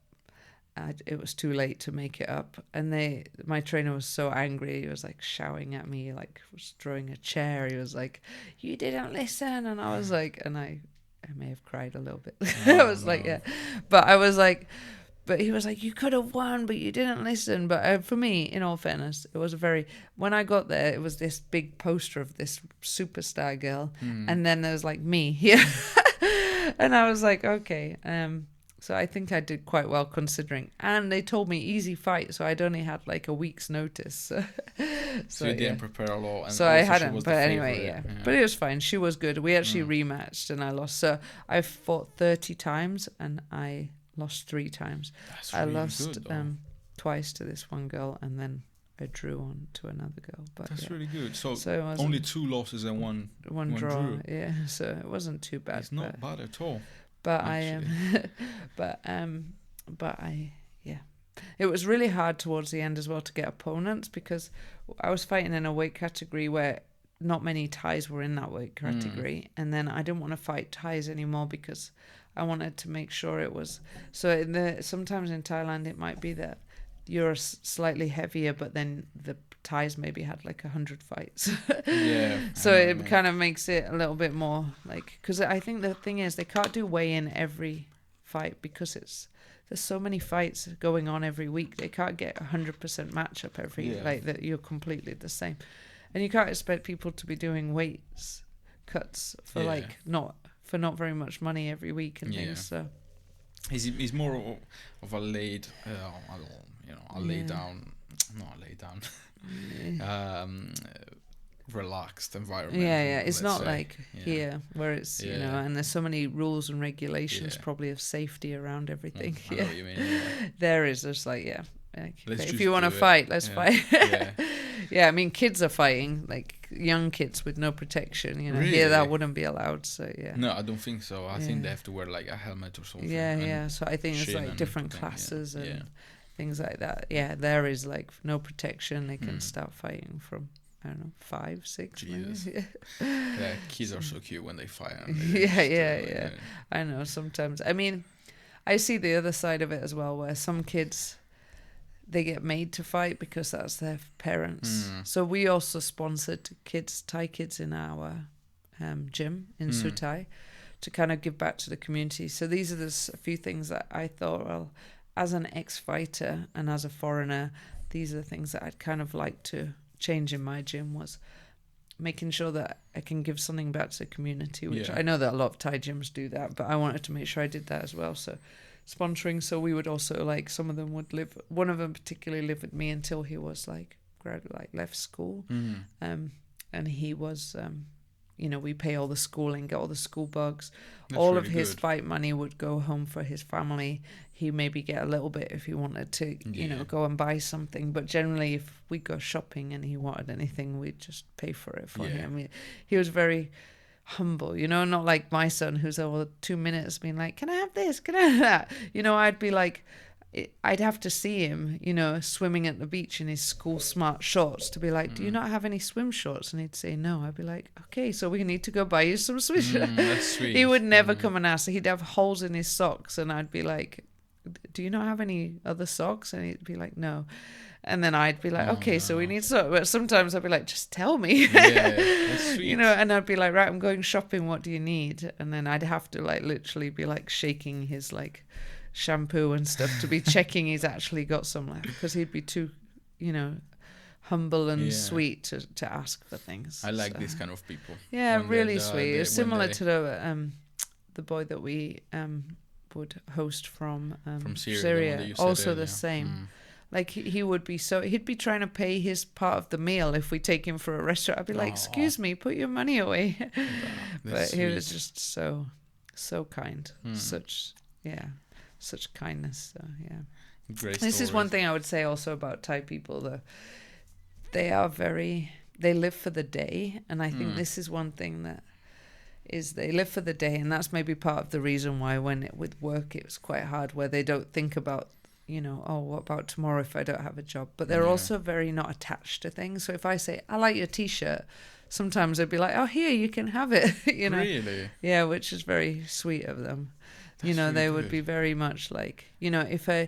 it was too late to make it up. And my trainer was so angry. He was like shouting at me, like was throwing a chair. He was like, you didn't listen. And I was like, and I may have cried a little bit. I was like, yeah. But I was like, but he was like, you could have won, but you didn't listen. But for me, in all fairness, it was when I got there, it was this big poster of this superstar girl. And then there was like me here. And I was like, okay. So I think I did quite well considering. And they told me easy fight, so I'd only had like a week's notice. So you didn't prepare a lot. And so I hadn't, but anyway, yeah. But it was fine. She was good. We actually rematched and I lost. So I fought 30 times and I lost 3 times. That's really I lost good, twice to this one girl and then I drew on to another girl. But that's really good. So it only 2 losses and one draw. drew. Yeah, so it wasn't too bad. It's not bad at all. But it was really hard towards the end as well to get opponents because I was fighting in a weight category where not many Thais were in that weight category, and then I didn't want to fight Thais anymore because I wanted to make sure it was so. Sometimes in Thailand it might be that you're slightly heavier, but then the Thais maybe had like 100 fights. So it kind of makes it a little bit more like, because I think the thing is they can't do weigh-in every fight because there's so many fights going on every week. They can't get 100% matchup like that. You're completely the same, and you can't expect people to be doing weights cuts for not very much money every week and things. So he's more of a laid, relaxed environment. It's not like here where it's you know, and there's so many rules and regulations probably of safety around everything. I know what you mean. There is just like if you want to fight, let's fight. I mean kids are fighting, like young kids with no protection, you know. Really? Here that wouldn't be allowed, so no, I don't think so. I think they have to wear like a helmet or something. So I think it's like different classes and things like that. There is like no protection. They can start fighting from, I don't know, 5, 6 maybe. Kids are so cute when they fight. I know sometimes. I mean, I see the other side of it as well, where some kids, they get made to fight because that's their parents. So we also sponsored Thai kids in our gym in Sutai to kind of give back to the community. So these are a few things that I thought, well, as an ex-fighter and as a foreigner, these are the things that I'd kind of like to change in my gym, was making sure that I can give something back to the community, which I know that a lot of Thai gyms do that, but I wanted to make sure I did that as well. So sponsoring, so we would also, like, some of them would live, one of them particularly lived with me until he was like left school. And he was we pay all the schooling, get all the school bugs. That's all really of his fight money would go home for his family. He maybe get a little bit if he wanted to, go and buy something. But generally, if we go shopping and he wanted anything, we'd just pay for it for him. He was very humble, not like my son who's over 2 minutes being like, can I have this? Can I have that? I'd be like, I'd have to see him, swimming at the beach in his school smart shorts to be like, do you not have any swim shorts? And he'd say no. I'd be like, okay, so we need to go buy you some swim shorts. That's sweet. He would never come and ask. He'd have holes in his socks and I'd be like, do you not have any other socks? And he'd be like, no. And then I'd be like, okay, so we need socks. But sometimes I'd be like, just tell me. That's sweet. You know, and I'd be like, right, I'm going shopping. What do you need? And then I'd have to like literally be like shaking his like shampoo and stuff to be checking he's actually got some left, because he'd be too, you know, humble and sweet to ask for things. I like this kind of people. Yeah, really sweet. It's similar to the boy that we would host from Syria. Also the same. Like he would be he'd be trying to pay his part of the meal if we take him for a restaurant. I'd be like, excuse me, put your money away. But he was just so kind. Such kindness. So yeah. Great this stories. Is one thing I would say also about Thai people, though. They live for the day. And I think this is one thing that is they live for the day. And that's maybe part of the reason why with work it was quite hard, where they don't think about, you know, oh, what about tomorrow if I don't have a job? But they're also very not attached to things. So if I say, I like your T-shirt, sometimes they'd be like, oh, here, you can have it. You know? Really? Yeah, which is very sweet of them. That's, you know, really they would be very much like, you know, if I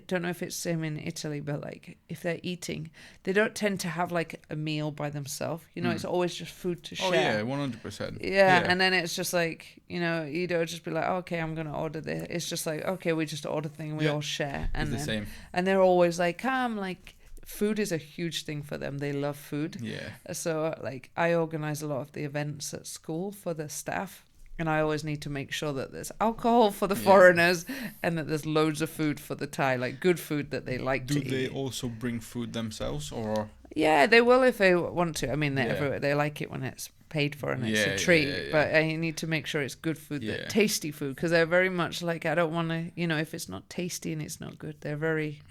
don't know if it's the same in Italy, but like if they're eating, they don't tend to have like a meal by themselves. You know, it's always just food to share. Oh yeah, 100%. Yeah, and then it's just like, you know, you don't just be like, oh, okay, I'm gonna order this. It's just like, okay, we just order thing, we all share, and it's the same. And they're always like, come, like food is a huge thing for them. They love food. Yeah. So like I organize a lot of the events at school for the staff. And I always need to make sure that there's alcohol for the foreigners and that there's loads of food for the Thai, like good food that they like to eat. Do they also bring food themselves, or? Yeah, they will if they want to. I mean, they like it when it's paid for and it's a treat. But I need to make sure it's good food, tasty food, because they're very much like, I don't want to, you know, if it's not tasty and it's not good, they're very,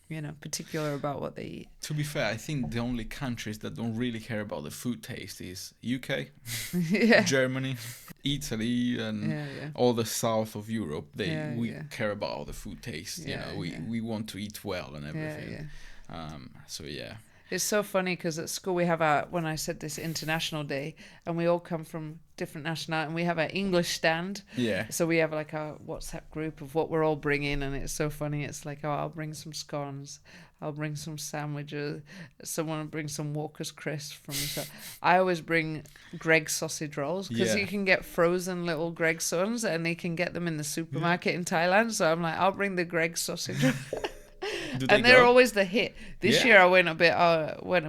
you know, particular about what they eat. To be fair, I think the only countries that don't really care about the food taste is UK, Germany, Italy, and all the south of Europe. We care about the food taste. You know, we want to eat well and everything. So yeah. It's so funny because at school we have when I said this International Day, and we all come from different nationalities, and we have an English stand. Yeah. So we have like a WhatsApp group of what we're all bringing, and it's so funny. It's like, oh, I'll bring some scones, I'll bring some sandwiches, someone will bring some Walker's crisps from. I always bring Greg's sausage rolls, because you can get frozen little Greg's ones, and they can get them in the supermarket in Thailand. So I'm like, I'll bring the Greg's sausage rolls. And they're always the hit. This year I went a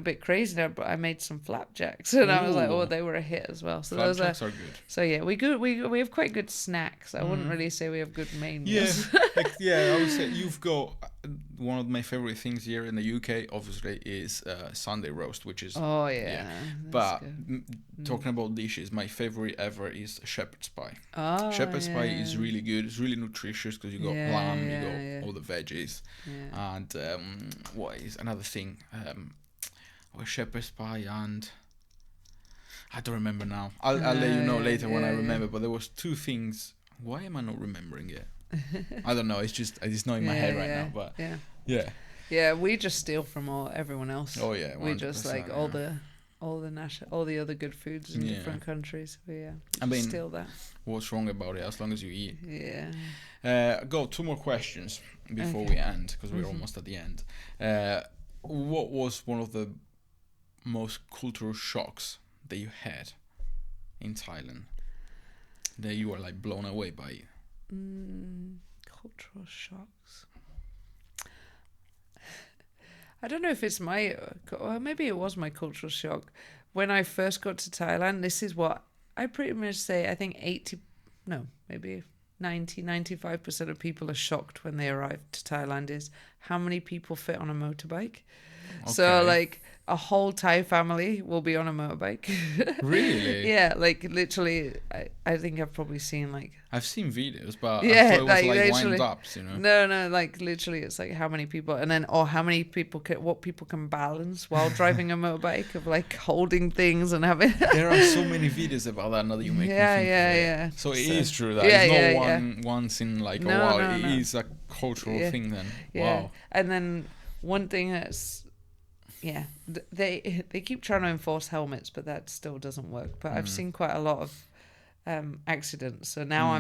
bit crazy now, but I made some flapjacks, and I was like, oh, they were a hit as well. So flapjacks are good. So yeah, we have quite good snacks. I wouldn't really say we have good main meals. I would say you've got one of my favorite things here in the UK. Obviously, is Sunday roast, which is But talking about dishes, my favorite ever is shepherd's pie. Shepherd's pie is really good. It's really nutritious because you got lamb, you got all the veggies, and what is another thing? Shepherd's pie and I don't remember now. I'll let you know later when I remember. But there was two things. Why am I not remembering it? I don't know. It's not in my head right now. But yeah, we just steal from everyone else. Oh yeah, we just like all the other good foods in different countries. I mean, steal that. What's wrong about it? As long as you eat. Yeah. Got two more questions before we end, because we're almost at the end. What was one of the most cultural shocks that you had in Thailand that you were like blown away by? Cultural shocks. I don't know if it's maybe it was my cultural shock. When I first got to Thailand, this is what I pretty much say, I think 95% of people are shocked when they arrive to Thailand is how many people fit on a motorbike. Okay. So like a whole Thai family will be on a motorbike. Really? Yeah, like literally, I think I've probably seen like... I've seen videos, but I thought it was like wind-ups, you know? No, like literally it's like how many people, and then how many people what people can balance while driving a motorbike, of like holding things and having... There are so many videos about that now that you make me think of it. Yeah. So it is true that it's not once in like a while. It is a cultural thing then. Yeah. Wow. And then one thing that's... Yeah, they keep trying to enforce helmets, but that still doesn't work. But I've seen quite a lot of accidents. So now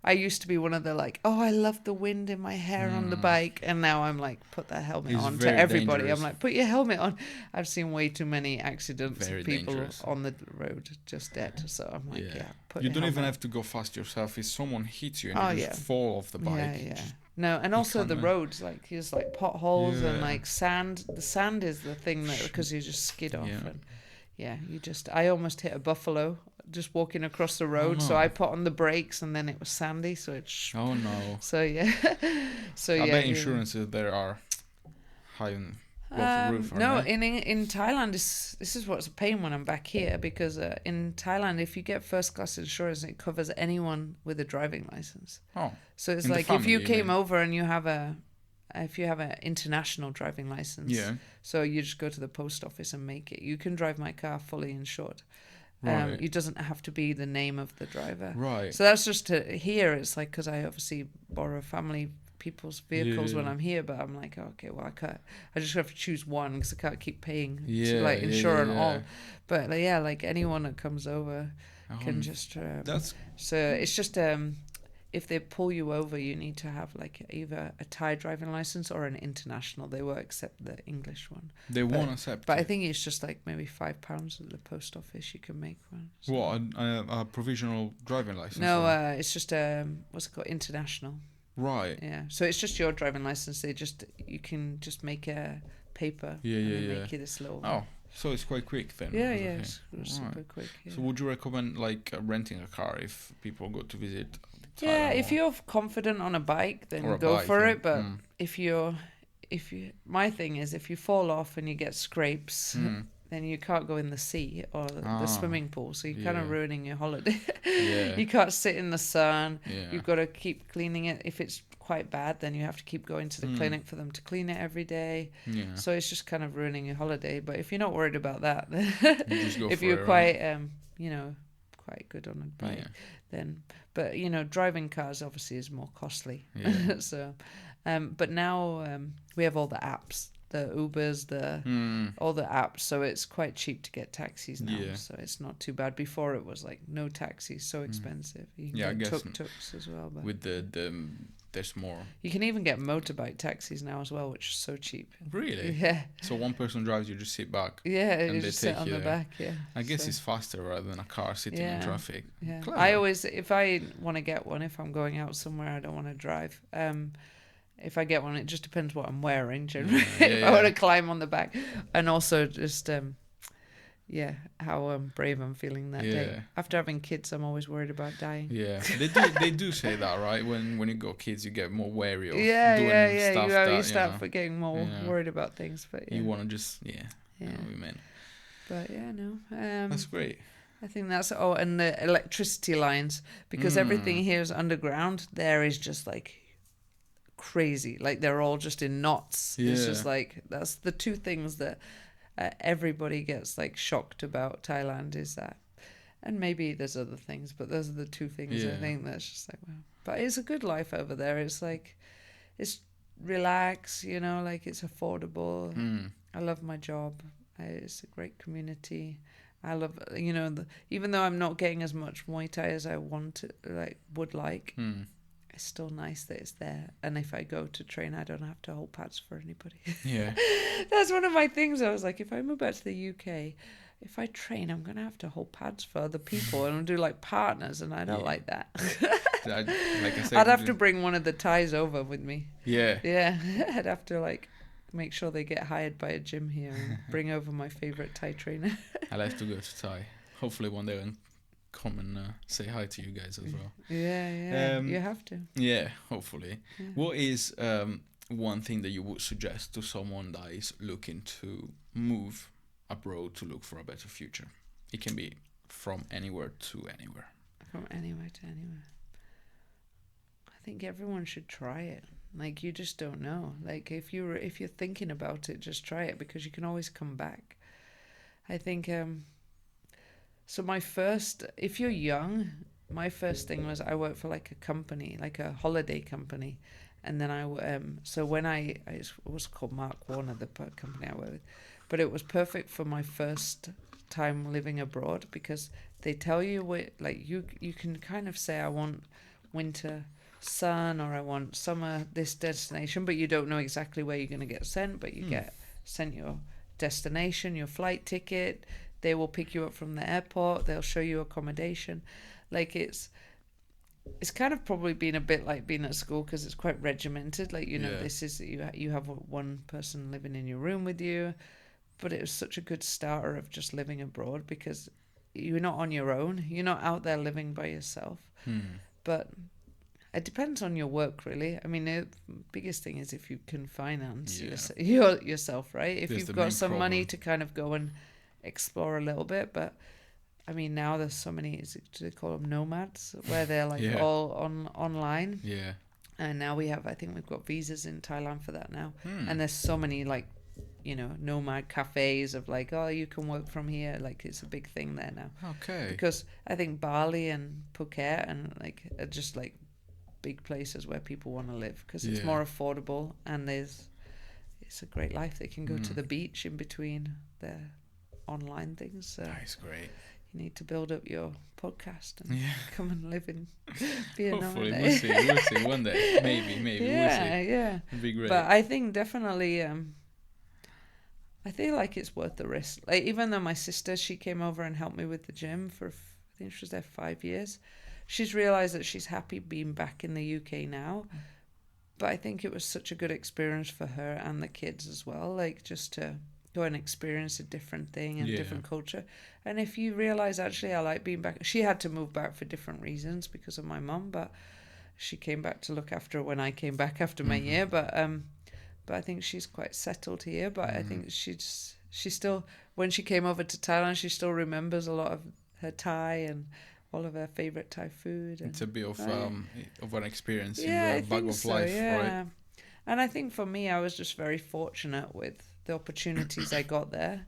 I used to be one of the like, oh, I love the wind in my hair on the bike. And now I'm like, put that helmet It's on to very everybody. dangerous. I'm like, put your helmet on. I've seen way too many accidents Very of people dangerous. on the road just dead. So I'm like, put You your don't even helmet have to go fast yourself. If someone hits you and on. you just fall off the bike. Yeah. No, and also the can't, roads, like there's like potholes and Yeah. like sand. The sand is the thing that because you just skid off Yeah. and I almost hit a buffalo just walking across the road. no. So I put on the brakes and then it was sandy, so it's Oh no. so yeah. So I yeah. bet insurances there are high on the roof. No, Aren't they? in Thailand, this is what's a pain when I'm back here because in Thailand, if you get first class insurance, it covers anyone with a driving license. Oh. So it's In the like if you family, you came mean? over and you have an international driving license, Yeah. so you just go to the post office and make it. You can drive my car fully insured. Right. It doesn't have to be the name of the driver. Right. So that's just here. It's like because I obviously borrow family people's vehicles when I'm here, but I'm like, okay, well, I can't. I just have to choose one because I can't keep paying to like insure and all. But like anyone that comes over can just. That's So it's just if they pull you over, you need to have like either a Thai driving license or an international. They will accept the English one. they won't accept. But it. I think it's just like maybe £5 at the post office. You can make one. So. What a provisional driving license? No, or- it's just what's it called? International. right. Yeah. So it's just your driving license. You can just make a paper. Yeah, and yeah, then yeah. Make it this little. Oh, so it's quite quick then. Yeah, as I yeah. say. It's super quick. Yeah. So would you recommend like renting a car if people go to visit? Yeah, Thailand if or- you're confident on a bike, then Or a go bike, for yeah. it. But if you, my thing is, if you fall off and you get scrapes, then you can't go in the sea or the swimming pool. So you're kind of yeah. ruining your holiday. Yeah. You can't sit in the sun. Yeah. You've got to keep cleaning it. If it's quite bad, then you have to keep going to the clinic for them to clean it every day. Yeah. So it's just kind of ruining your holiday. But if you're not worried about that, then You just go if for you're it, quite, quite good on a bike, Yeah. then. But driving cars obviously is more costly. Yeah. So, but now we have all the apps, the Ubers, all the apps, so it's quite cheap to get taxis now. Yeah. So it's not too bad. Before it was like no taxis, so expensive. You can Yeah, I get guess tuk-tuks as well. But With the there's more. you can even get motorbike taxis now as well, which is so cheap. Really? Yeah. So one person drives, you just sit back. Yeah, And you they just sit take on you the there. back. Yeah. I guess So- it's faster rather than a car sitting in Yeah. traffic. Yeah, Clever. I always, if I want to get one, if I'm going out somewhere, I don't want to drive. If I get one, it just depends what I'm wearing. Generally, if I want to climb on the back, and also just how brave I'm feeling that day. Yeah. After having kids, I'm always worried about dying. Yeah, they do say that, right? When you got kids, you get more wary of doing Yeah. stuff You that start getting more Yeah. worried about things, but you want to just yeah. You know what we meant. But yeah, no. That's great. I think that's and the electricity lines, because everything here is underground. There is just like crazy, like they're all just in knots. It's just Yeah. like that's the two things that everybody gets like shocked about Thailand is that, and maybe there's other things, but those are the two things I Yeah. think that's just like wow. But it's a good life over there. It's like it's relaxed, like it's affordable. I love my job. It's a great community. I love, even though I'm not getting as much Muay Thai as I would like, it's still nice that it's there. And if I go to train, I don't have to hold pads for anybody. Yeah. That's one of my things. I was like, if I move back to the UK, if I train, I'm going to have to hold pads for other people and do like partners. And I don't like that. Like I said, I'd have to bring one of the Thais over with me. Yeah. Yeah. I'd have to make sure they get hired by a gym here and bring over my favorite Thai trainer. I'll have to go to Thai. Hopefully one day I can come and say hi to you guys as well. Yeah. You have to. Yeah, hopefully. Yeah. What is one thing that you would suggest to someone that is looking to move abroad to look for a better future? It can be from anywhere to anywhere. From anywhere to anywhere. I think everyone should try it. Like, you just don't know. Like, if you're thinking about it, just try it, because you can always come back. I think so if you're young, my first thing was I worked for like a company, like a holiday company, and then so when it was called Mark Warner, the company I worked with, but it was perfect for my first time living abroad, because they tell you you can kind of say, I want winter sun, or I want summer this destination, but you don't know exactly where you're going to get sent, but you get sent your destination, your flight ticket. They will pick you up from the airport. They'll show you accommodation. Like it's kind of probably been a bit like being at school, because it's quite regimented. Like, this is you have one person living in your room with you. But it was such a good starter of just living abroad, because you're not on your own. You're not out there living by yourself. But it depends on your work, really. I mean, the biggest thing is if you can finance yourself, right? If you've got some money to kind of go and explore a little bit. But I mean, now there's so many, do they call them nomads, where they're like all online. Yeah. And now I think we've got visas in Thailand for that now. And there's so many like, nomad cafes of like, oh, you can work from here. Like, it's a big thing there now. Okay. Because I think Bali and Phuket and like are just like big places where people want to live, because it's more affordable, and it's a great life. They can go to the beach in between their online things. So that's great. you need to build up your podcast and come and live in Vietnam. Hopefully, we'll see one day. Maybe we'll see. Yeah. It'd be great. But I think definitely, I feel like it's worth the risk. Like, even though my sister, she came over and helped me with the gym for, I think she was there 5 years. She's realised that she's happy being back in the UK now. But I think it was such a good experience for her and the kids as well. Like, just to go and experience a different thing and different culture. And if you realise, actually, I like being back. She had to move back for different reasons because of my mum, but she came back to look after her when I came back after my year. But I think she's quite settled here. But I think she still, when she came over to Thailand, she still remembers a lot of her Thai and all of her favourite Thai food. And, it's a bit of an experience in I the bag think of so, life, right? And I think for me, I was just very fortunate with the opportunities I got there.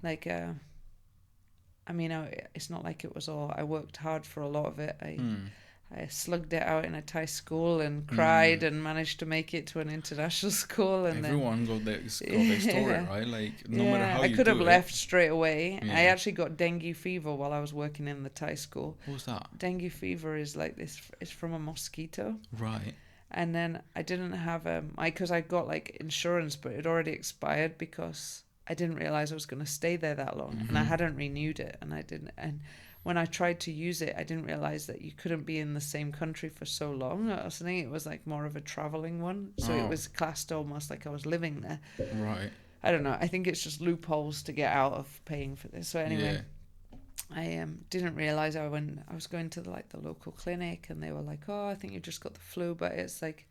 Like, I mean, it's not like it was all, I worked hard for a lot of it. I slugged it out in a Thai school and cried and managed to make it to an international school. And everyone got their story, right? Like, no matter how I you could have do left straight away. Yeah. I actually got dengue fever while I was working in the Thai school. What was that? Dengue fever is like this. It's from a mosquito. Right. And then I didn't have because I got like insurance, but it already expired because I didn't realize I was going to stay there that long, and I hadn't renewed it, and I didn't. And when I tried to use it, I didn't realize that you couldn't be in the same country for so long. I was thinking it was like more of a traveling one, so it was classed almost like I was living there. Right. I don't know. I think it's just loopholes to get out of paying for this. So anyway. I didn't realize I was going to the local clinic, and they were like, oh, I think you just got the flu. But it's like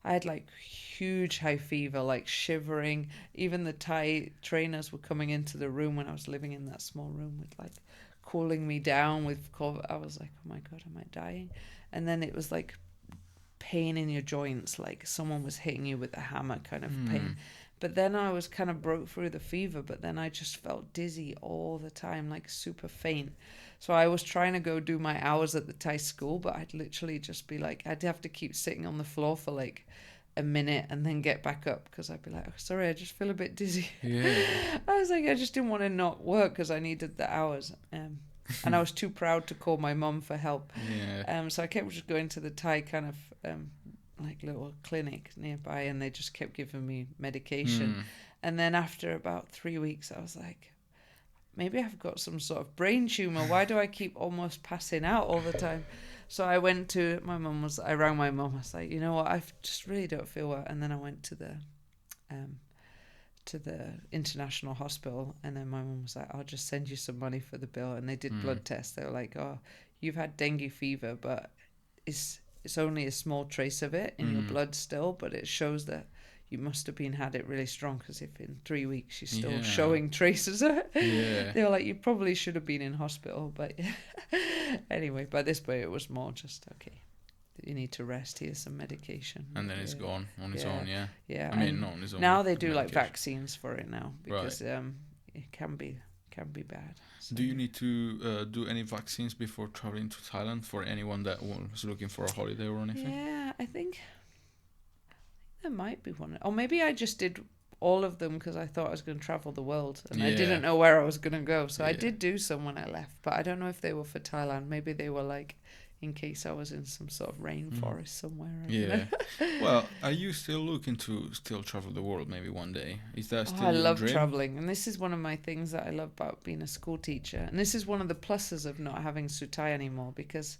I had like huge high fever, like shivering. Even the Thai trainers were coming into the room when I was living in that small room with like cooling me down with COVID. I was like, oh my God, am I dying? And then it was like pain in your joints, like someone was hitting you with a hammer kind of pain. But then I was kind of broke through the fever, but then I just felt dizzy all the time, like super faint. So I was trying to go do my hours at the Thai school, but I'd literally just be like, I'd have to keep sitting on the floor for like a minute and then get back up, because I'd be like, oh, sorry, I just feel a bit dizzy. Yeah. I was like, I just didn't want to not work because I needed the hours. And I was too proud to call my mum for help. Yeah. So I kept just going to the Thai kind of like little clinic nearby, and they just kept giving me medication. And then after about 3 weeks, I was like, maybe I've got some sort of brain tumor. Why do I keep almost passing out all the time? So I went to I rang my mum. I was like, you know what, I just really don't feel well. And then I went to the international hospital, and then my mum was like, I'll just send you some money for the bill. And they did blood tests. They were like, oh, you've had dengue fever, but it's only a small trace of it in your blood still, but it shows that you must have had it really strong, because if in 3 weeks you're still showing traces of it, they were like, you probably should have been in hospital. But anyway, by this point it was more just, okay, you need to rest, here's some medication. And then it's gone on its own, Yeah. I mean, not on its own. Now they do like vaccines for it now, because it can be bad. So. Do you need to do any vaccines before traveling to Thailand for anyone that was looking for a holiday or anything? Yeah, I think there might be one. Or maybe I just did all of them because I thought I was going to travel the world, and I Yeah. didn't know where I was going to go. So I Yeah. did do some when I left, but I don't know if they were for Thailand. Maybe they were like in case I was in some sort of rainforest somewhere. I don't know. Yeah. Well, are you still looking to still travel the world maybe one day? Is that still I your love dream? traveling, and this is one of my things that I love about being a school teacher. And this is one of the pluses of not having Sutai anymore, because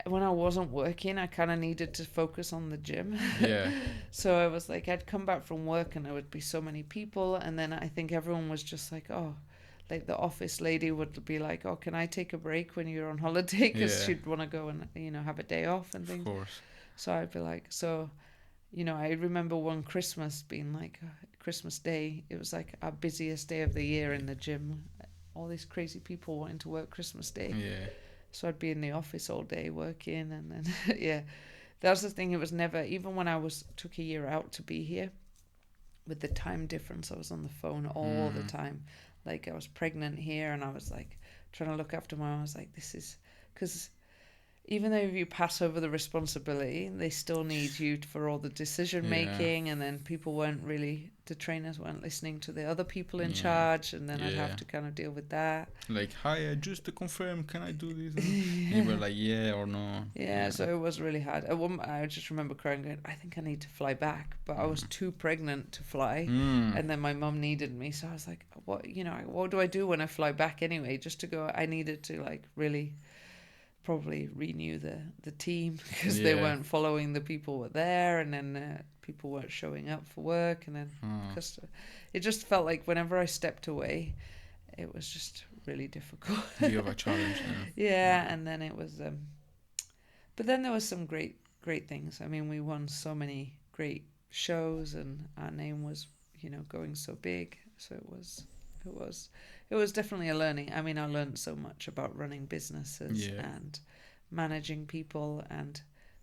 when I wasn't working, I kind of needed to focus on the gym. Yeah. So I was like, I'd come back from work and there would be so many people, and then I think everyone was just like, oh, like the office lady would be like, oh, can I take a break when you're on holiday? Because Yeah. she'd want to go and, you know, have a day off and Of things. course. So I'd be like, so, you know, I remember one Christmas being like Christmas Day. It was like our busiest day of the year in the gym. All these crazy people wanting to work Christmas Day. Yeah. So I'd be in the office all day working, and then yeah, that's the thing. It was never, even when I took a year out to be here, with the time difference, I was on the phone all the time. Like I was pregnant here, and I was like trying to look after my mom. I was like, this is because even though you pass over the responsibility, they still need you for all the decision making, and then the trainers weren't listening to the other people in charge, and then I'd have to kind of deal with that. Like, hi, just to confirm, can I do this? And you were like, yeah or no. Yeah, so it was really hard. I just remember crying, going, I think I need to fly back, but I was too pregnant to fly, and then my mum needed me, so I was like, what do I do when I fly back anyway? Just to go, I needed to like really probably renew the team, because they weren't following the people were there, and then people weren't showing up for work, and then because it just felt like whenever I stepped away, it was just really difficult. You have a challenge now. And then it was but then there was some great things. I mean, we won so many great shows, and our name was, you know, going so big, so it was definitely a learning. I mean, I learned so much about running businesses and managing people and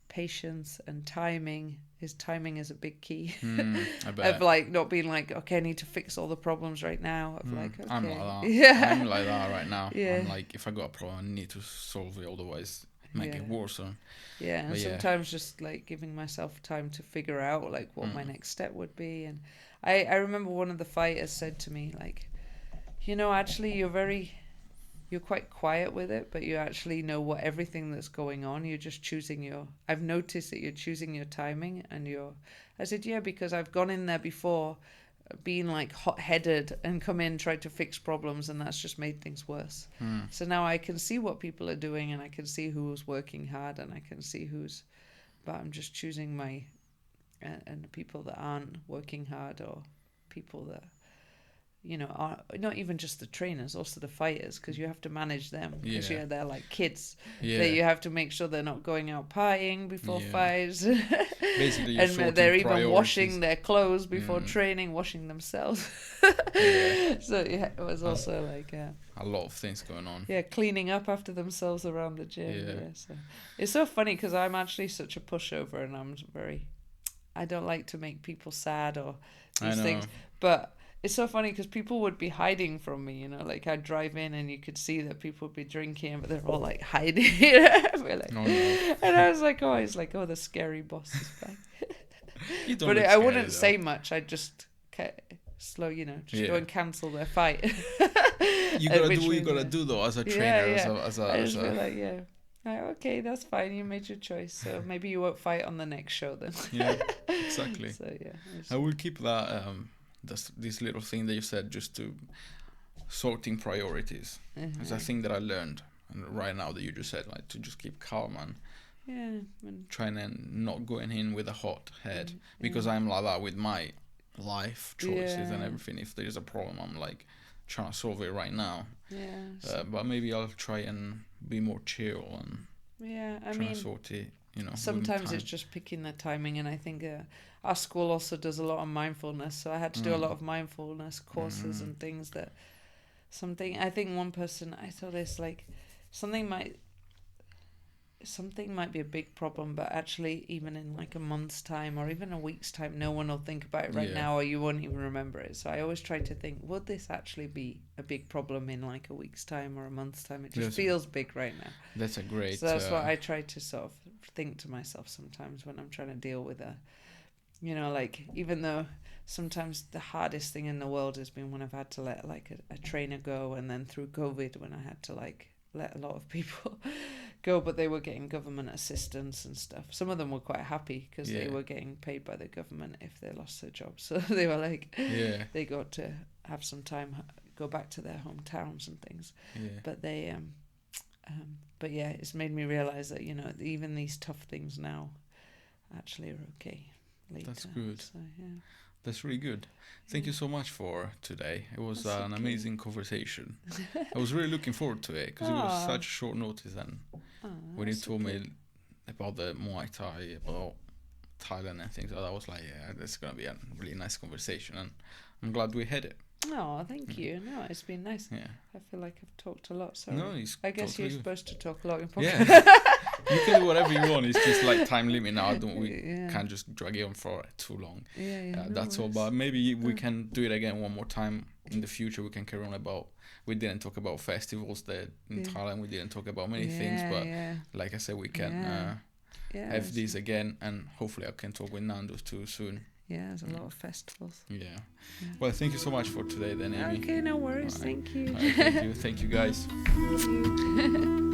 patience and timing. Timing is a big key. I bet. Of like not being like, okay, I need to fix all the problems right now. Of like, okay. I'm like that. Yeah. I'm like that right now. Yeah. I'm like, if I got a problem, I need to solve it, otherwise make it worse. Yeah, and sometimes just like giving myself time to figure out like what my next step would be. And I remember one of the fighters said to me like, you know, actually you're quite quiet with it, but you actually know what everything that's going on. You're just choosing I've noticed that you're choosing your timing, and I said, yeah, because I've gone in there before being like hot-headed and come in, tried to fix problems, and that's just made things worse. So now I can see what people are doing, and I can see who's working hard, and I can see but I'm just choosing and the people that aren't working hard, or people that, you know, are not even just the trainers, also the fighters, because you have to manage them, because they're like kids that you have to make sure they're not going out partying before fights. Basically, and they're even priorities. washing their clothes before training, washing themselves. So it was also like a lot of things going on. Yeah, cleaning up after themselves around the gym. So it's so funny because I'm actually such a pushover, and I don't like to make people sad or these things, but it's so funny because people would be hiding from me, you know, like I'd drive in and you could see that people would be drinking, but they're all like hiding. We're like, and I was like, oh, the scary boss is back. But I wouldn't say much. I'd just slow, you know, just go and cancel their fight. You gotta do what you gotta do though, as a trainer. I just feel like, okay, that's fine. You made your choice, so maybe you won't fight on the next show then. Yeah, exactly. So I will keep that. This little thing that you said, just to sorting priorities. It's a thing that I learned, and right now that you just said, like to just keep calm and trying and not going in with a hot head, because I'm like that with my life choices and everything. If there's a problem, I'm like trying to solve it right now. But maybe I'll try and be more chill and try to sort it. You know, sometimes it's just picking the timing, and I think our school also does a lot of mindfulness, so I had to do a lot of mindfulness courses and things that I think one person I saw this like something might be a big problem, but actually even in like a month's time or even a week's time, no one will think about it right now, or you won't even remember it. So I always try to think, would this actually be a big problem in like a week's time or a month's time? It just feels big right now. That's a great. So that's what I try to sort of think to myself sometimes when I'm trying to deal with you know, like, even though sometimes the hardest thing in the world has been when I've had to let like a trainer go, and then through COVID when I had to like let a lot of people go, but they were getting government assistance and stuff. Some of them were quite happy because they were getting paid by the government if they lost their jobs. So they were like, they got to have some time, go back to their hometowns and things. But they, but yeah, it's made me realize that, you know, even these tough things now actually are okay later. That's good. So, yeah. That's really good. Thank you so much for today. It was an amazing conversation. I was really looking forward to it because it was such short notice, and when you told me about the Muay Thai, about Thailand and things like that, I was like, yeah, that's going to be a really nice conversation, and I'm glad we had it. Oh, thank you. No, it's been nice. Yeah. I feel like I've talked a lot, so no, I guess totally you're supposed to talk a lot in podcast. Yeah. You can do whatever you want. It's just like time limit now. Can't just drag it on for too long. That's all. But maybe we can do it again one more time in the future. We can carry on about. We didn't talk about festivals that in Thailand. We didn't talk about many things. But like I said, we can have these again, and hopefully I can talk with Nando too soon. Yeah, there's a lot of festivals. Yeah. Well, thank you so much for today then, Amy. Okay, no worries. Thank you. Thank you. Thank you, guys. Thank you.